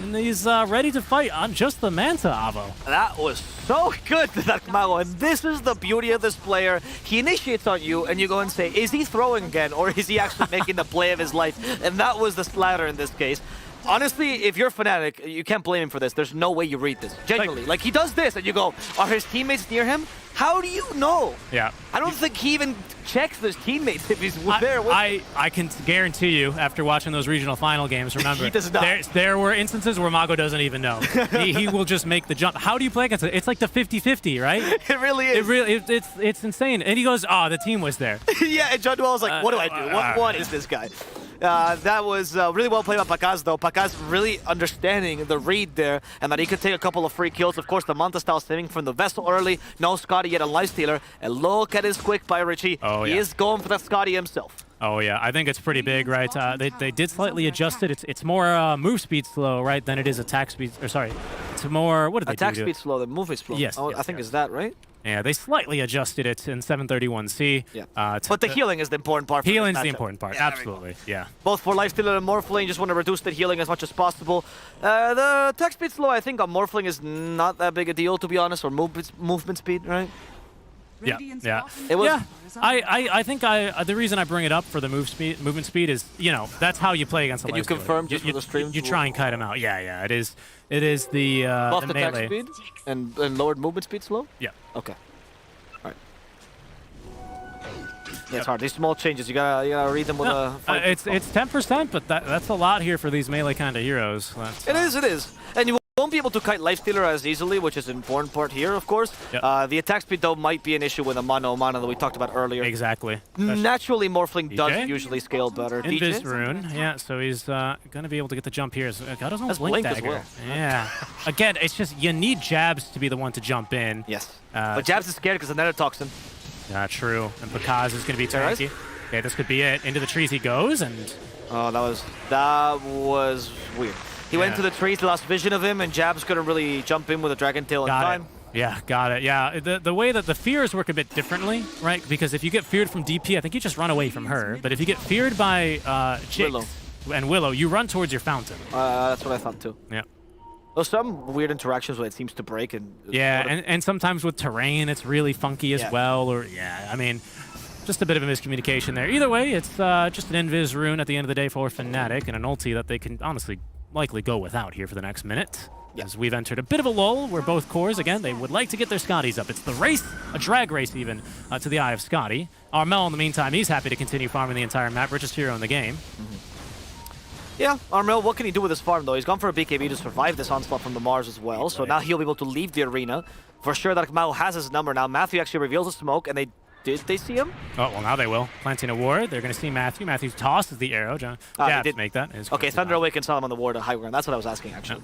And he's ready to fight on just the Manta, Avo. That was so good, Dark Mago. And this is the beauty of this player. He initiates on you, and you go and say, is he throwing again, or is he actually making the play of his life? And that was the splatter in this case. honestly, if you're Fnatic, you can't blame him for this. There's no way you read this. Genuinely. Like he does this and you go, are his teammates near him? How do you know? Yeah. I don't think he even checks his teammates if he's there with I can guarantee you, after watching those regional final games, remember, He does not. there were instances where Mago doesn't even know. he will just make the jump. How do you play against it? It's like the 50-50, right? It really is. It's insane. And he goes, oh, the team was there. Yeah, and John Dwell was like, what do I do? What is this guy? That was really well played by Takakh, though. Takakh really understanding the read there, and that he could take a couple of free kills. Of course, the Manta style saving from the Vessel early. No Scotty yet on Lifestealer. And look at his quick by Richie. Oh, he yeah. is going for the Scotty himself. Oh, yeah. I think it's pretty big, right? They did slightly adjust it. It's more move speed slow, right, than it is attack speed. Or sorry, it's more, what did they do? Attack speed slow, the move is slow. Yes, Oh, yes, I think yes. is that, right? Yeah, they slightly adjusted it in 731C. Yeah. But the healing is the important part. For this healing's the matchup. important part. Yeah, there we go. Absolutely. Yeah. Both for Lifestealer and Morphling, just want to reduce the healing as much as possible. The attack speed slow, I think on Morphling is not that big a deal, to be honest, or movement speed, right? Yeah, yeah. It was. Yeah, I think the reason I bring it up for the movement speed is, you know, that's how you play against a Can you Lifestealer. confirm just for the stream? You try and kite him out. Yeah, yeah. It is the Buffed the attack melee. speed and lowered movement speed slow? Yeah. Okay. Alright. Yeah, it's hard. These small changes, you gotta read them with a fine It's 10%, but that's a lot here for these melee kind of heroes. That's, It is. And you won't be able to kite Lifestealer as easily, which is an important part here, of course. Yep. The attack speed, though, might be an issue with a mano that we talked about earlier. Exactly. Naturally, Morphling does DJ? usually scale better. Invis DJ? rune, yeah, so he's going to be able to get the jump here. Got his own That's blink blink as dagger. well. Yeah. Again, it's just you need Jabs to be the one to jump in. Yes. But Jabs is scared because of Nether Toxin. Yeah, true. And Takakh is going to be There it tanky. Okay, this could be it. Into the trees he goes, and Oh, that was weird. He went to the trees, lost vision of him, and Jab's couldn't really jump in with a Dragon Tail in time. Yeah, got it. Yeah, the way that the fears work a bit differently, right? Because if you get feared from DP, I think you just run away from her. But if you get feared by Jeak and Willow, you run towards your fountain. That's what I thought too. Yeah. There's some weird interactions where it seems to break and Yeah, and sometimes with terrain, it's really funky as well. Or I mean, just a bit of a miscommunication there. Either way, it's just an Invis rune at the end of the day for Fnatic and an ulti that they can honestly likely go without here for the next minute. As we've entered a bit of a lull where both cores, again, they would like to get their Scotties up. It's the race, a drag race even, to the eye of Scotty. Armel, in the meantime, he's happy to continue farming the entire map. Richest hero in the game. Yeah, Armel, what can he do with his farm, though? He's gone for a BKB to survive this onslaught from the Mars as well, so now he'll be able to leave the arena. For sure, that Mao has his number now. Matthew actually reveals the smoke, and did they see him? Oh, well, now they will. Planting a ward. They're going to see Matthew. Matthew tosses the arrow. Yeah, did make that. Okay, Thunder Awaken saw him on the ward at high ground. That's what I was asking, actually.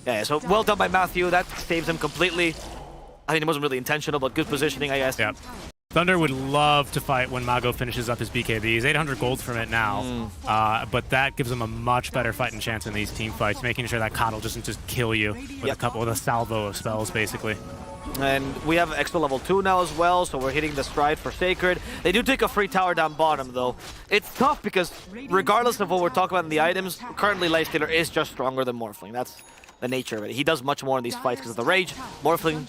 Yeah, so well done by Matthew. That saves him completely. I mean, it wasn't really intentional, but good positioning, I guess. Yeah. Thunder would love to fight when Mago finishes up his BKB. He's 800 gold from it now, but that gives him a much better fighting chance in these team fights, making sure that Coddle doesn't just kill you with a salvo of spells, basically. And we have extra level 2 now as well, so we're hitting the stride for Sacred. They do take a free tower down bottom, though. It's tough because regardless of what we're talking about in the items, currently Lifestealer is just stronger than Morphling. That's the nature of it. He does much more in these fights because of the rage. Morphling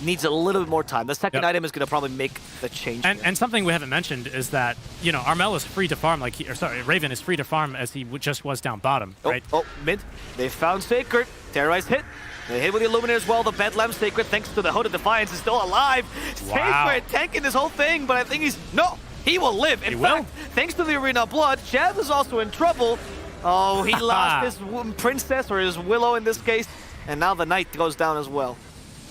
needs a little bit more time. The second item is going to probably make the change. And something we haven't mentioned is that, you know, Armel is free to farm Raven is free to farm as he just was down bottom, right? Oh, mid. They found Sacred. Terrorize hit. They hit with the Illuminator as well. The Bedlam Sacred, thanks to the Hood of Defiance, is still alive. Wow. Sacred tanking this whole thing, but I think he will live. In fact, thanks to the Arena Blood, Chaz is also in trouble. Oh, he lost his princess, or his Willow in this case, and now the Knight goes down as well.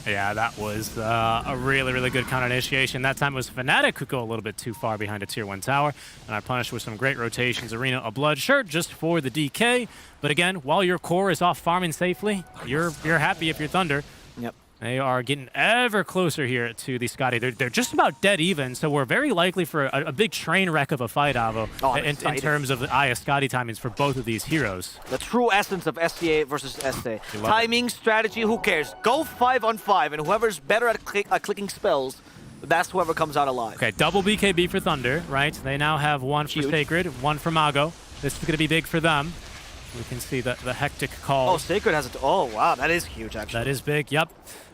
Yeah, that was a really, really good counter initiation. That time it was Fnatic who go a little bit too far behind a tier 1 tower, and I punished with some great rotations. Arena of Blood, sure, just for the DK, but again, while your core is off farming safely, you're happy if you're Thunder. Yep. They are getting ever closer here to the Scotty. They're just about dead even, so we're very likely for a big train wreck of a fight, Avo, in terms of the Aya Scotty timings for both of these heroes. The true essence of SCA versus SA. Timing, strategy, who cares? Go 5-on-5, and whoever's better at clicking spells, that's whoever comes out alive. Okay, double BKB for Thunder, right? They now have one for Sacred, one for Mago. This is going to be big for them. We can see the hectic call. Oh, Sacred has it. Oh, wow, that is huge, actually. That is big, yep.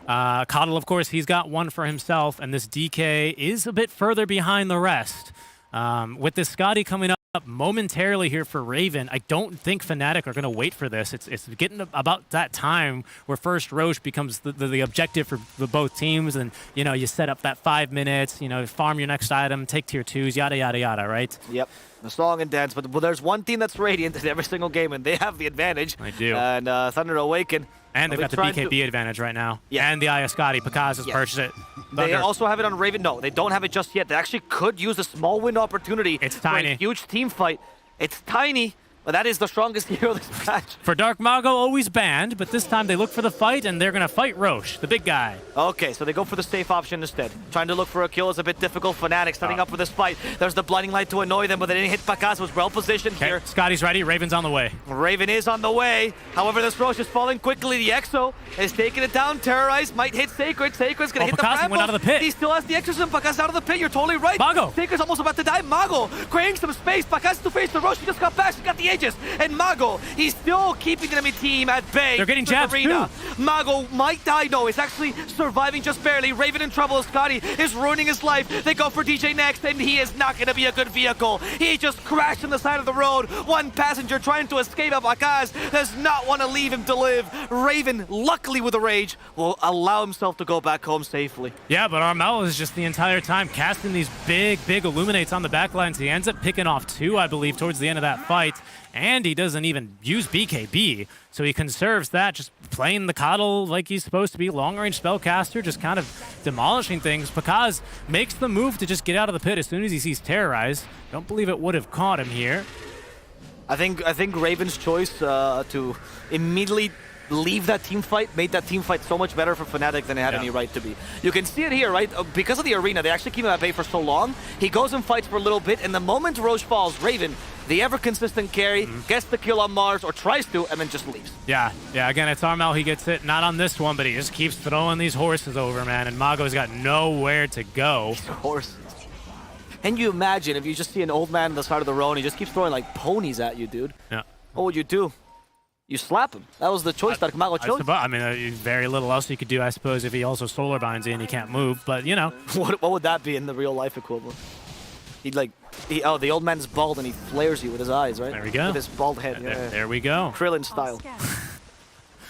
Coddle, of course, he's got one for himself, and this DK is a bit further behind the rest. With this Scotty coming up momentarily here for Raven. I don't think Fnatic are going to wait for this. It's getting about that time where first Roche becomes the objective for both teams, and you know, you set up that 5 minutes, you know, farm your next item, take tier 2s, yada yada yada, right? Yep. The song and dance, but there's one team that's radiant in every single game, and they have the advantage. I do. And Thunder Awaken. And they've got the BKB advantage right now. Yeah. And the Ayascati. Takakh has purchased it. They Thunder. also have it on Raven. No, they don't have it just yet. They actually could use a small window opportunity. It's for tiny. a huge team fight. It's tiny, but that is the strongest hero this match. For Dark Mago, always banned, but this time they look for the fight, and they're going to fight Roche, the big guy. Okay, so they go for the safe option instead. Trying to look for a kill is a bit difficult. Fnatic setting up for this fight. There's the blinding light to annoy them, but they didn't hit Takakh. Was well positioned here. Scotty's ready. Raven's on the way. Raven is on the way. However, this Roche is falling quickly. The Exo is taking it down. Terrorize might hit Sacred. Sacred's going to hit the Takakh went out of the pit. He still has the Exorcism. Takakh's out of the pit. You're totally right. Mago. Sacred's almost about to die. Mago creating some space. Takakh's to face the Roche. He just got back. She got the Aegis. And Mago, he's still keeping the enemy team at bay. They're getting jabs arena. too. Mago might die. No, he's actually surviving just barely. Raven in trouble. Scotty is ruining his life. They go for DJ next, and he is not going to be a good vehicle. He just crashed on the side of the road. One passenger trying to escape. Takakh does not want to leave him to live. Raven, luckily with a rage, will allow himself to go back home safely. Yeah, but Armel is just the entire time casting these big illuminates on the backlines. He ends up picking off 2, I believe, towards the end of that fight. And he doesn't even use BKB, so he conserves that, just playing the coddle like he's supposed to be, long-range spellcaster, just kind of demolishing things. Takakh makes the move to just get out of the pit as soon as he sees Terrorize. Don't believe it would have caught him here. I think Raven's choice to immediately leave that team fight made that team fight so much better for Fnatic than it had any right to be. You can see it here, right? Because of the arena, they actually keep him at bay for so long. He goes and fights for a little bit, and the moment Roche falls, Raven, the ever-consistent carry, gets the kill on Mars, or tries to, and then just leaves. Yeah, again, it's Armel. He gets it, not on this one, but he just keeps throwing these horses over, man, and Mago's got nowhere to go. Horses. Can you imagine if you just see an old man on the side of the road and he just keeps throwing like ponies at you, dude? Yeah. What would you do? You slap him. That was the choice that Mago chose. I mean, very little else you could do, I suppose, if he also solar binds you and he can't move, but, you know. What would that be in the real-life equivalent? Oh, the old man's bald and he flares you with his eyes, right? There we go. With his bald head. There we go. Krillin style.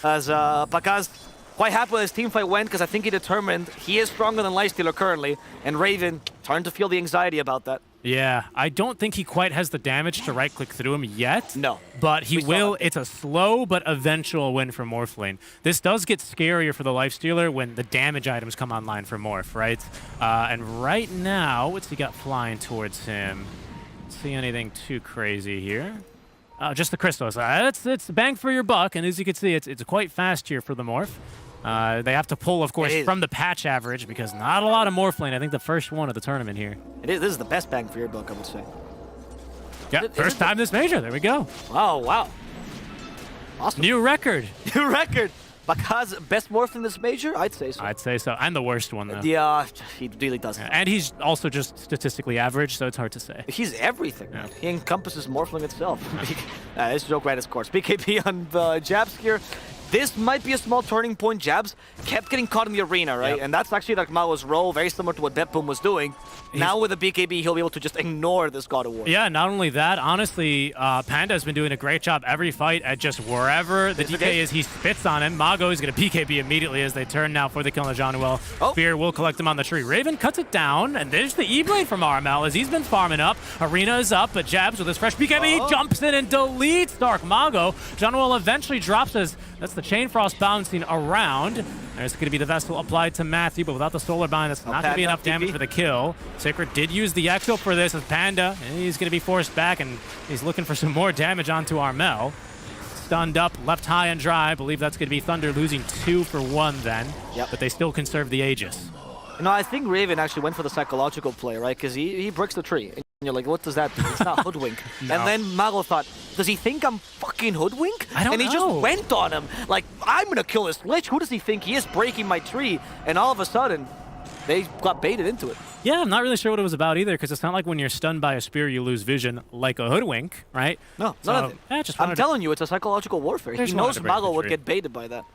As Takakh's quite happy with his team fight went, because I think he determined he is stronger than Lifestealer currently, and Raven starting to feel the anxiety about that. Yeah, I don't think he quite has the damage to right-click through him yet. No. But he will. It's a slow but eventual win for Morphlane. This does get scarier for the Lifestealer when the damage items come online for Morph, right? And right now, what's he got flying towards him? See anything too crazy here? Just the crystals. It's bang for your buck, and as you can see, it's quite fast here for the Morph. They have to pull, of course, from the patch average because not a lot of Morphlane. I think the first one of the tournament here. It is. This is the best bang for your buck, I would say. Yeah, first time this major. There we go. Oh, wow. Awesome. New record. New record. Takakh's best Morph in this major? I'd say so. I'd say so. And the worst one, though. Yeah, he really does. Yeah, and he's also just statistically average, so it's hard to say. He's everything, man. He encompasses Morphling itself. This joke ran its course. BKB on the Jabs here. This might be a small turning point. Jabs kept getting caught in the arena, right? Yep. And that's actually like Mao's role, very similar to what Betboom was doing. Now with the BKB, he'll be able to just ignore this God of War. Yeah, not only that, honestly, Panda has been doing a great job every fight at just wherever the DK is, he spits on him. Mago is going to BKB immediately as they turn now for the kill on Emmanuel. Fear will collect him on the tree. Raven cuts it down, and there's the E-Blade from Armel as he's been farming up. Arena is up, but Jabs with his fresh BKB jumps in and deletes Dark Mago. Emmanuel eventually drops his. That's the Chain Frost bouncing around. There's going to be the Vessel applied to Matthew, but without the Solar Bind, that's not going to be enough damage for the kill. Sacred did use the Exo for this as Panda, and he's going to be forced back, and he's looking for some more damage onto Armel. Stunned up, left high and dry. I believe that's going to be Thunder losing 2 for 1 then, but they still conserve the Aegis. No, I think Raven actually went for the psychological play, right? Because he bricks the tree. And you're like, what does that do? It's not Hoodwink. No. And then Mago thought, does he think I'm fucking Hoodwink? I don't know. And he just went on him. Like, I'm going to kill this Lich. Who does he think he is breaking my tree? And all of a sudden, they got baited into it. Yeah, I'm not really sure what it was about either, because it's not like when you're stunned by a spear, you lose vision like a Hoodwink, right? No, none of it. I'm telling you, it's a psychological warfare. He knows Mago would get baited by that.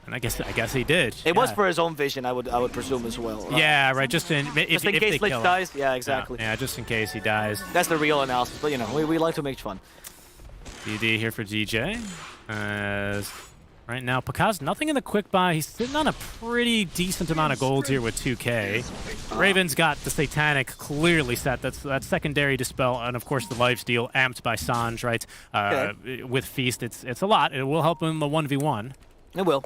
And I guess he did. It was for his own vision, I would presume as well. Right? Yeah, right. Just in case they Lich kill him. dies. Yeah, exactly. Yeah, just in case he dies. That's the real analysis. But you know, we like to make fun. DD here for DJ. As right now, Takakh's nothing in the quick buy. He's sitting on a pretty decent amount of gold here with 2K. Raven's got the Satanic clearly set. That's that secondary dispel, and of course the lifesteal amped by Sanj, right? With Feast, it's a lot. It will help him in the 1v1. It will.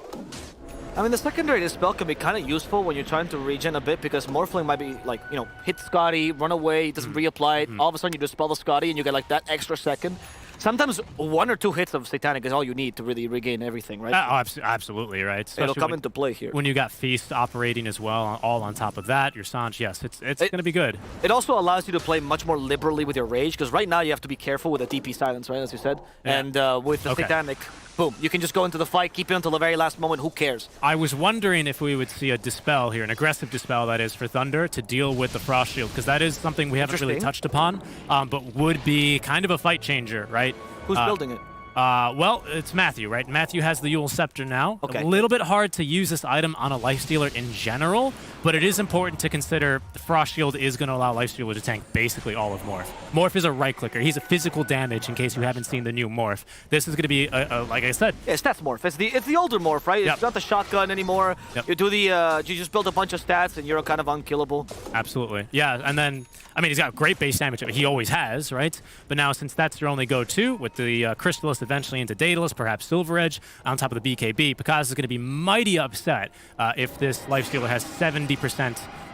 I mean, the secondary dispel can be kind of useful when you're trying to regen a bit because Morphling might be like, you know, hit Scotty, run away, he doesn't reapply it. All of a sudden you dispel the Scotty and you get like that extra second. Sometimes 1 or 2 hits of Satanic is all you need to really regain everything, right? Absolutely, right. It'll come into play here. When you got Feast operating as well, all on top of that, your Sanj, yes, it's going to be good. It also allows you to play much more liberally with your rage, because right now you have to be careful with the DP silence, right, as you said? Yeah. And with the Satanic, boom, you can just go into the fight, keep it until the very last moment, who cares? I was wondering if we would see a Dispel here, an aggressive Dispel, that is, for Thunder, to deal with the Frost Shield, because that is something we haven't really touched upon, but would be kind of a fight changer, right? Who's building it? Well, it's Matthew, right? Matthew has the Yule Scepter now. Okay. A little bit hard to use this item on a Lifestealer in general, but it is important to consider the Frost Shield is going to allow Lifestealer to tank basically all of Morph. Morph is a right-clicker. He's a physical damage in case you haven't seen the new Morph. This is going to be, like I said... Yeah, stats Morph. It's the older Morph, right? Yep. It's not the shotgun anymore. Yep. You do the, you just build a bunch of stats and you're kind of unkillable. Absolutely. Yeah, and then, I mean, he's got great base damage. He always has, right? But now, since that's your only go-to, with the Crystallis eventually into Daedalus, perhaps Silver Edge, on top of the BKB, Takakh is going to be mighty upset if this Lifestealer has 70%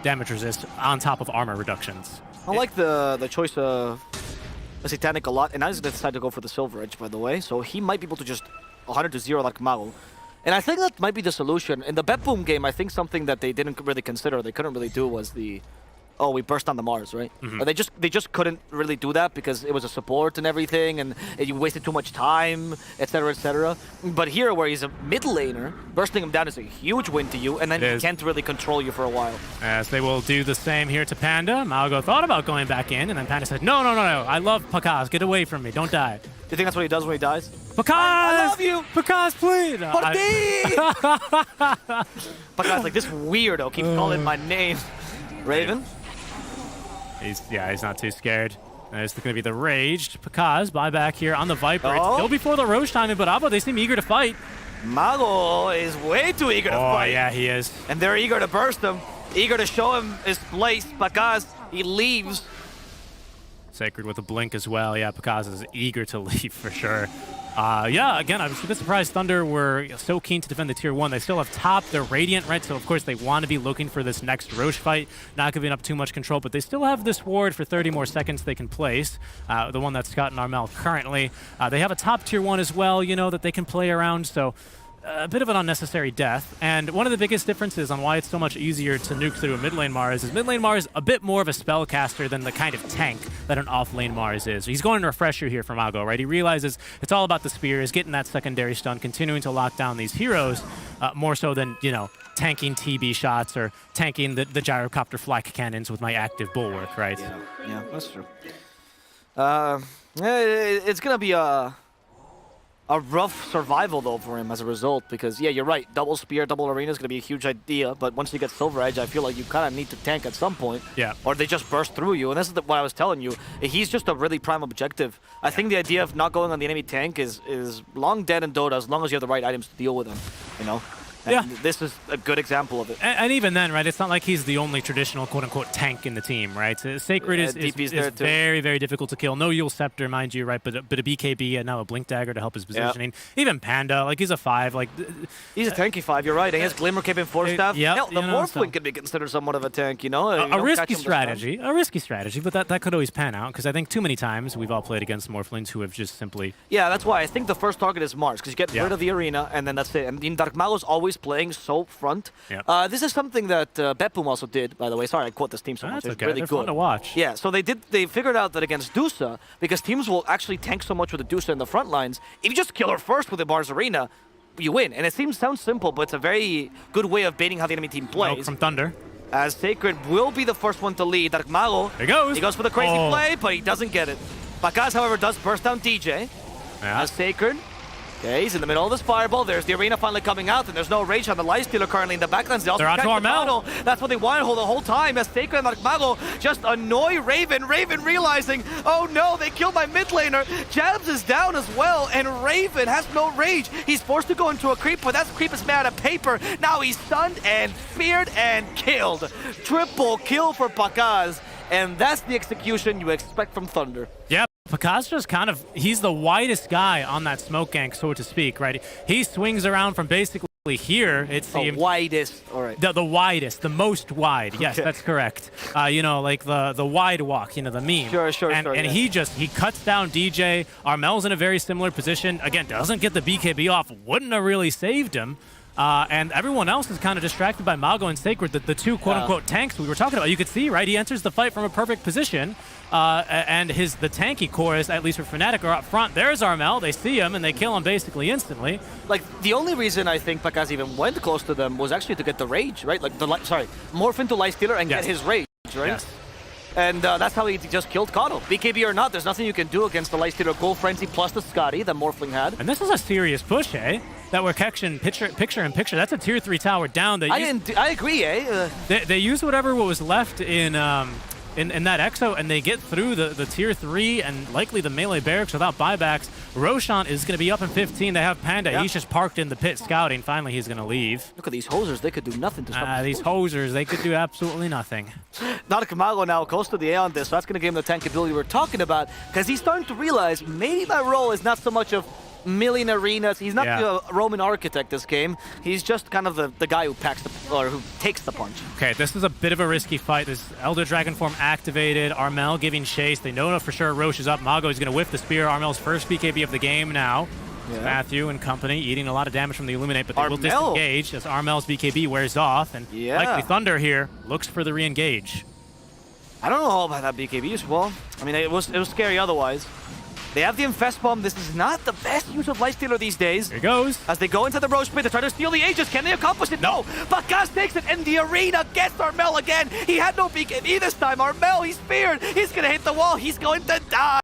damage resist on top of armor reductions. I like the choice of the Satanic a lot, and I just decided to go for the Silver Edge, by the way, so he might be able to just 100 to 0 like Mao. And I think that might be the solution. In the Bet Boom game, I think something that they didn't really consider, they couldn't really do, was the... Oh, we burst on the Mars, right? Or they just couldn't really do that because it was a support and everything, and you wasted too much time, etc., etc. But here, where he's a mid laner, bursting him down is a huge win to you, and then he can't really control you for a while. As they will do the same here to Panda. Malgo thought about going back in, and then Panda said, no, I love Takakh. Get away from me. Don't die. Do you think that's what he does when he dies? Takakh! I love you! Takakh, please! Takakh's like, this weirdo keeps calling my name. Raven? He's not too scared. It's going to be the Raged. Takakh, buyback here on the Viper. It's still before the Roche timing, but Abo, they seem eager to fight. Mago is way too eager to fight. Oh, yeah, he is. And they're eager to burst him, eager to show him his place. Takakh, he leaves. Sacred with a blink as well. Yeah, Takakh is eager to leave for sure. Yeah, again, I was a bit surprised Thunder were so keen to defend the Tier 1. They still have top, they're Radiant, right? So, of course, they want to be looking for this next Roche fight, not giving up too much control, but they still have this ward for 30 more seconds they can place, the one that's Scott and Armel currently. They have a top Tier 1 as well, you know, that they can play around, so... a bit of an unnecessary death, and one of the biggest differences on why it's so much easier to nuke through a mid lane Mars is mid lane Mars a bit more of a spellcaster than the kind of tank that an off lane Mars is. He's going to refresher here from Mago, right? He realizes it's all about the spears, getting that secondary stun, continuing to lock down these heroes, more so than, you know, tanking TB shots or tanking the gyrocopter flak cannons with my active bulwark, right? Yeah, that's true. It's gonna be a rough survival, though, for him as a result, because, yeah, you're right, double spear, double arena is going to be a huge idea, but once you get Silver Edge, I feel like you kind of need to tank at some point, or they just burst through you, and this is what I was telling you. He's just a really prime objective. I think the idea of not going on the enemy tank is long dead in Dota as long as you have the right items to deal with him, you know? And this is a good example of it. And even then, right, it's not like he's the only traditional quote-unquote tank in the team, right? So Sacred is very, very difficult to kill. No Yule Scepter, mind you, right? But a BKB and now a Blink Dagger to help his positioning. Even Panda, like, he's a 5. Like, he's a tanky 5, you're right. He has Glimmer Cape and Force Staff. Hell, the Morphling could be considered somewhat of a tank, you know? A risky strategy, but that could always pan out, because I think too many times we've all played against Morphlings who have just simply... Yeah, that's why I think the first target is Mars, because you get rid of the arena, and then that's it. And Dark Mago's always playing so front. This is something that Betboom also did, by the way. Sorry, I quote this team so much. That's it's really good. Fun to watch. Yeah, so they figured out that against Dusa, because teams will actually tank so much with the Dusa in the front lines, if you just kill her first with the Mars Arena, you win. And it sounds simple, but it's a very good way of baiting how the enemy team plays. From Thunder. As Sacred will be the first one to lead. Dark Mago. There he goes. He goes for the crazy play, but he doesn't get it. Takakh, however, does burst down DJ. As Sacred Okay, he's in the middle of this fireball. There's the arena finally coming out, and there's no rage on the Lifestealer currently in the backlands. They also They're on to protect the Armel. model. That's what they wanted the whole time. As Sacred and Mago just annoy Raven. Raven realizing, oh no, they killed my mid laner. Jabs is down as well, and Raven has no rage. He's forced to go into a creep, but that creep is made out of paper. Now he's stunned and feared and killed. Triple kill for Takakh, and that's the execution you expect from Thunder. Yeah, Takakh's just kind of, he's the widest guy on that smoke gank, so to speak, right? He swings around from basically here, it The seems. widest, all right. The widest, the most wide. Yes, Okay. that's correct. You know, like the wide walk, you know, the meme. Sure, and yeah. he cuts down DJ. Armel's in a very similar position. Again, doesn't get the BKB off. Wouldn't have really saved him. And everyone else is kind of distracted by Mago and Sacred, the two quote-unquote tanks we were talking about. You could see, right? He enters the fight from a perfect position, and the tanky cores, at least for Fnatic, are up front. There's Armel. They see him, and they kill him basically instantly. Like, the only reason I think Takakh even went close to them was actually to get the rage, right? Like, morph into Lifestealer and Yes. get his rage, right? Yes. And that's how he just killed Kotl. BKB or not, there's nothing you can do against the Lifestealer Goal Frenzy plus the Scotty that Morphling had. And this is a serious push, eh? That we're catching picture in picture. That's a tier 3 tower down. I agree, eh? They use whatever was left in that Exo, and they get through the tier 3 and likely the melee barracks without buybacks. Roshan is going to be up in 15. They have Panda. Yeah. He's just parked in the pit scouting. Finally, he's going to leave. Look at these hosers, they could do nothing to stop These hosers, they could do absolutely nothing. Mago now goes to the A on this, so that's going to give him the tankability we're talking about, because he's starting to realize maybe my role is not so much of million arenas. He's not the Roman architect this game. He's just kind of the guy who who takes the punch. Okay, this is a bit of a risky fight. This Elder Dragon form activated. Armel giving chase. They know for sure Roche is up. Mago is going to whiff the spear. Armel's first BKB of the game now. Yeah. Matthew and company eating a lot of damage from the Illuminate, but they will disengage as Armel's BKB wears off. And likely Thunder here looks for the re-engage. I don't know about that BKB as well. I mean, it was scary otherwise. They have the Infest Bomb. This is not the best use of Lifestealer these days. Here goes. As they go into the Roche pit to try to steal the Aegis. Can they accomplish it? No. Takakh takes it, and the arena gets Armel again. He had no BKB this time. Armel, he's feared. He's going to hit the wall. He's going to die.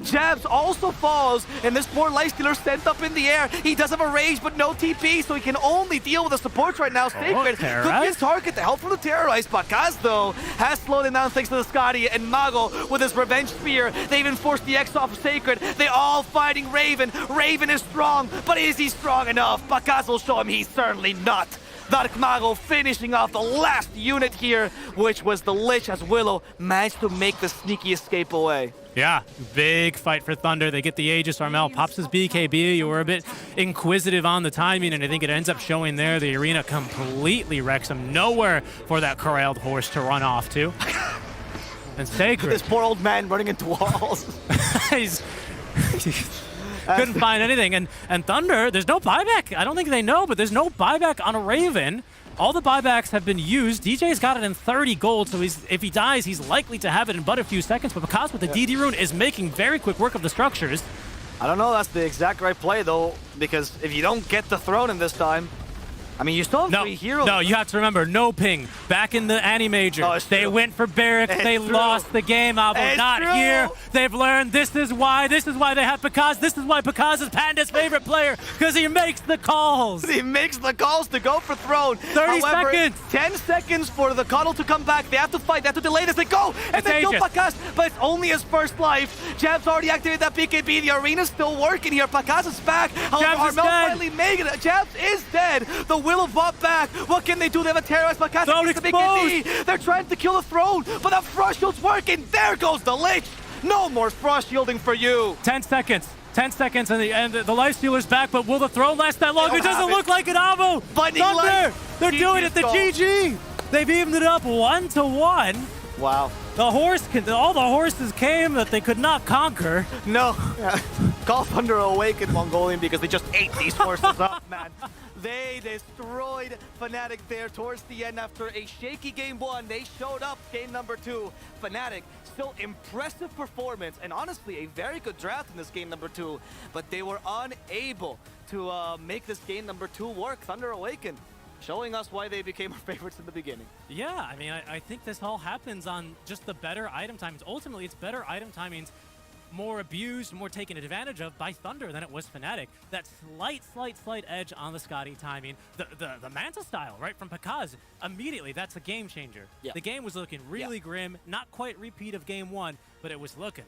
Jabs also falls, and this poor Lifestealer sent up in the air. He does have a rage, but no TP, so he can only deal with the supports right now. Sacred could be his target. The help from the Terrorize. Takakh, though, has slowed him down thanks to the Scotty, and Mago with his Revenge Spear. They even forced the X off of Sacred. They all fighting Raven. Raven is strong, but is he strong enough? Takakh will show him he's certainly not. Dark Mago finishing off the last unit here, which was the Lich, as Willow managed to make the sneaky escape away. Yeah, big fight for Thunder. They get the Aegis. Armel pops his BKB. You were a bit inquisitive on the timing, and I think it ends up showing there. The arena completely wrecks him. Nowhere for that corralled horse to run off to. And Sacred. This poor old man running into walls. He's couldn't find anything. And Thunder, there's no buyback. I don't think they know, but there's no buyback on a Raven. All the buybacks have been used. DJ's got it in 30 gold, so if he dies, he's likely to have it in but a few seconds. But Takakh with the DD rune is making very quick work of the structures. I don't know, that's the exact right play, though, because if you don't get the throne in this time, I mean, you still have 3 heroes. No, you have to remember, no ping. Back in the Annie Major, they went for barracks, they lost the game, Albo. Not here. They've learned this is why they have Takakh. This is why Takakh is Panda's favorite player, because he makes the calls. He makes the calls to go for throne. 30 seconds. 10 seconds for the Kotl to come back. They have to fight, they have to delay this. They go, and they kill Takakh, but it's only his first life. Jab's already activated that BKB. The arena's still working here. Takakh is back. However, Armel finally making it. Jabs is dead. The Willow bought back. What can they do? They have a terrorist. Takakh gets the BKB. They're trying to kill the throne, but the frost shield's working. There goes the Lich. No more frost shielding for you. 10 seconds. 10 seconds and the Lifestealer's back, but will the throne last that long? It doesn't look like it, Avo. Thunder, they're doing it. The GG. They've evened it up 1-1. Wow. All the horses came that they could not conquer. No. Call Thunder Awaken Mongolian because they just ate these horses up, man. They destroyed Fnatic there towards the end after a shaky game 1. They showed up game number 2. Fnatic, still impressive performance and honestly a very good draft in this game number 2. But they were unable to make this game number 2 work. Thunder Awaken showing us why they became our favorites in the beginning. Yeah, I mean, I think this all happens on just the better item timings. Ultimately, it's better item timings more abused, more taken advantage of by Thunder than it was Fnatic. That slight edge on the Scotty timing. The Manta style, right, from Takakh, immediately, that's a game changer. Yeah. The game was looking really grim, not quite repeat of game one, but it was looking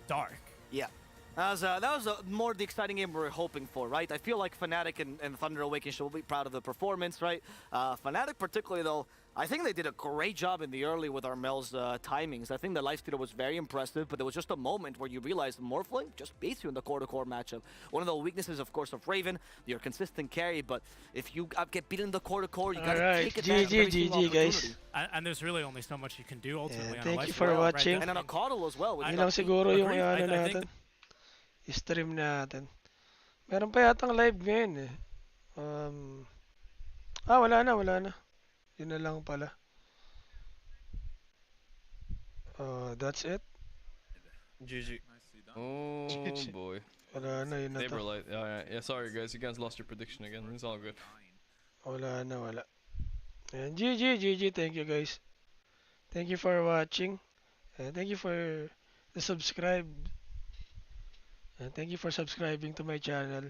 dark. Yeah. That was more the exciting game we were hoping for, right? I feel like Fnatic and Thunder Awaken should be proud of the performance, right? Fnatic particularly, though, I think they did a great job in the early with Armel's timings. I think the lifestealer was very impressive, but there was just a moment where you realized Morphling just beats you in the core-to-core matchup. One of the weaknesses, of course, of Raven, your consistent carry, but if you get beaten in the core-to-core, you gotta take advantage of every single opportunity. And there's really only so much you can do ultimately on a Thank you life for route, watching. And on a Coddle as well. Yun lang siguro yung Agreed. I natin. think Stream natin. Meron pa yatang live ngayon eh. Wala na. Yun na lang pala. That's it. GG. Nicely done. Oh boy. Wala na, yun na Neighbor to. light. Yeah, sorry guys, you guys lost your prediction again. It's all good. Wala. And GG. Thank you guys. Thank you for watching. And thank you for the subscribe. And thank you for subscribing to my channel.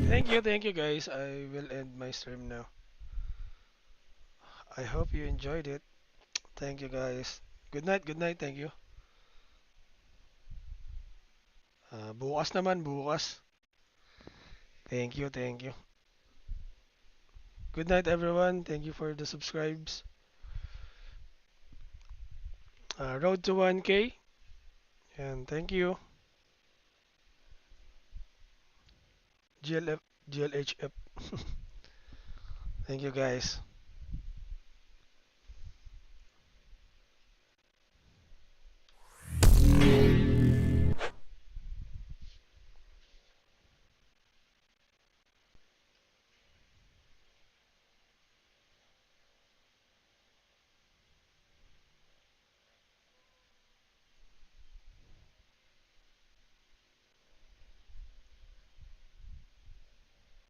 Thank you guys. I will end my stream now. I hope you enjoyed it. Thank you guys. Good night. Thank you. Bukas naman, bukas. Thank you. Good night everyone. Thank you for the subscribes. Road to 1K. And thank you. GLHF. Thank you guys.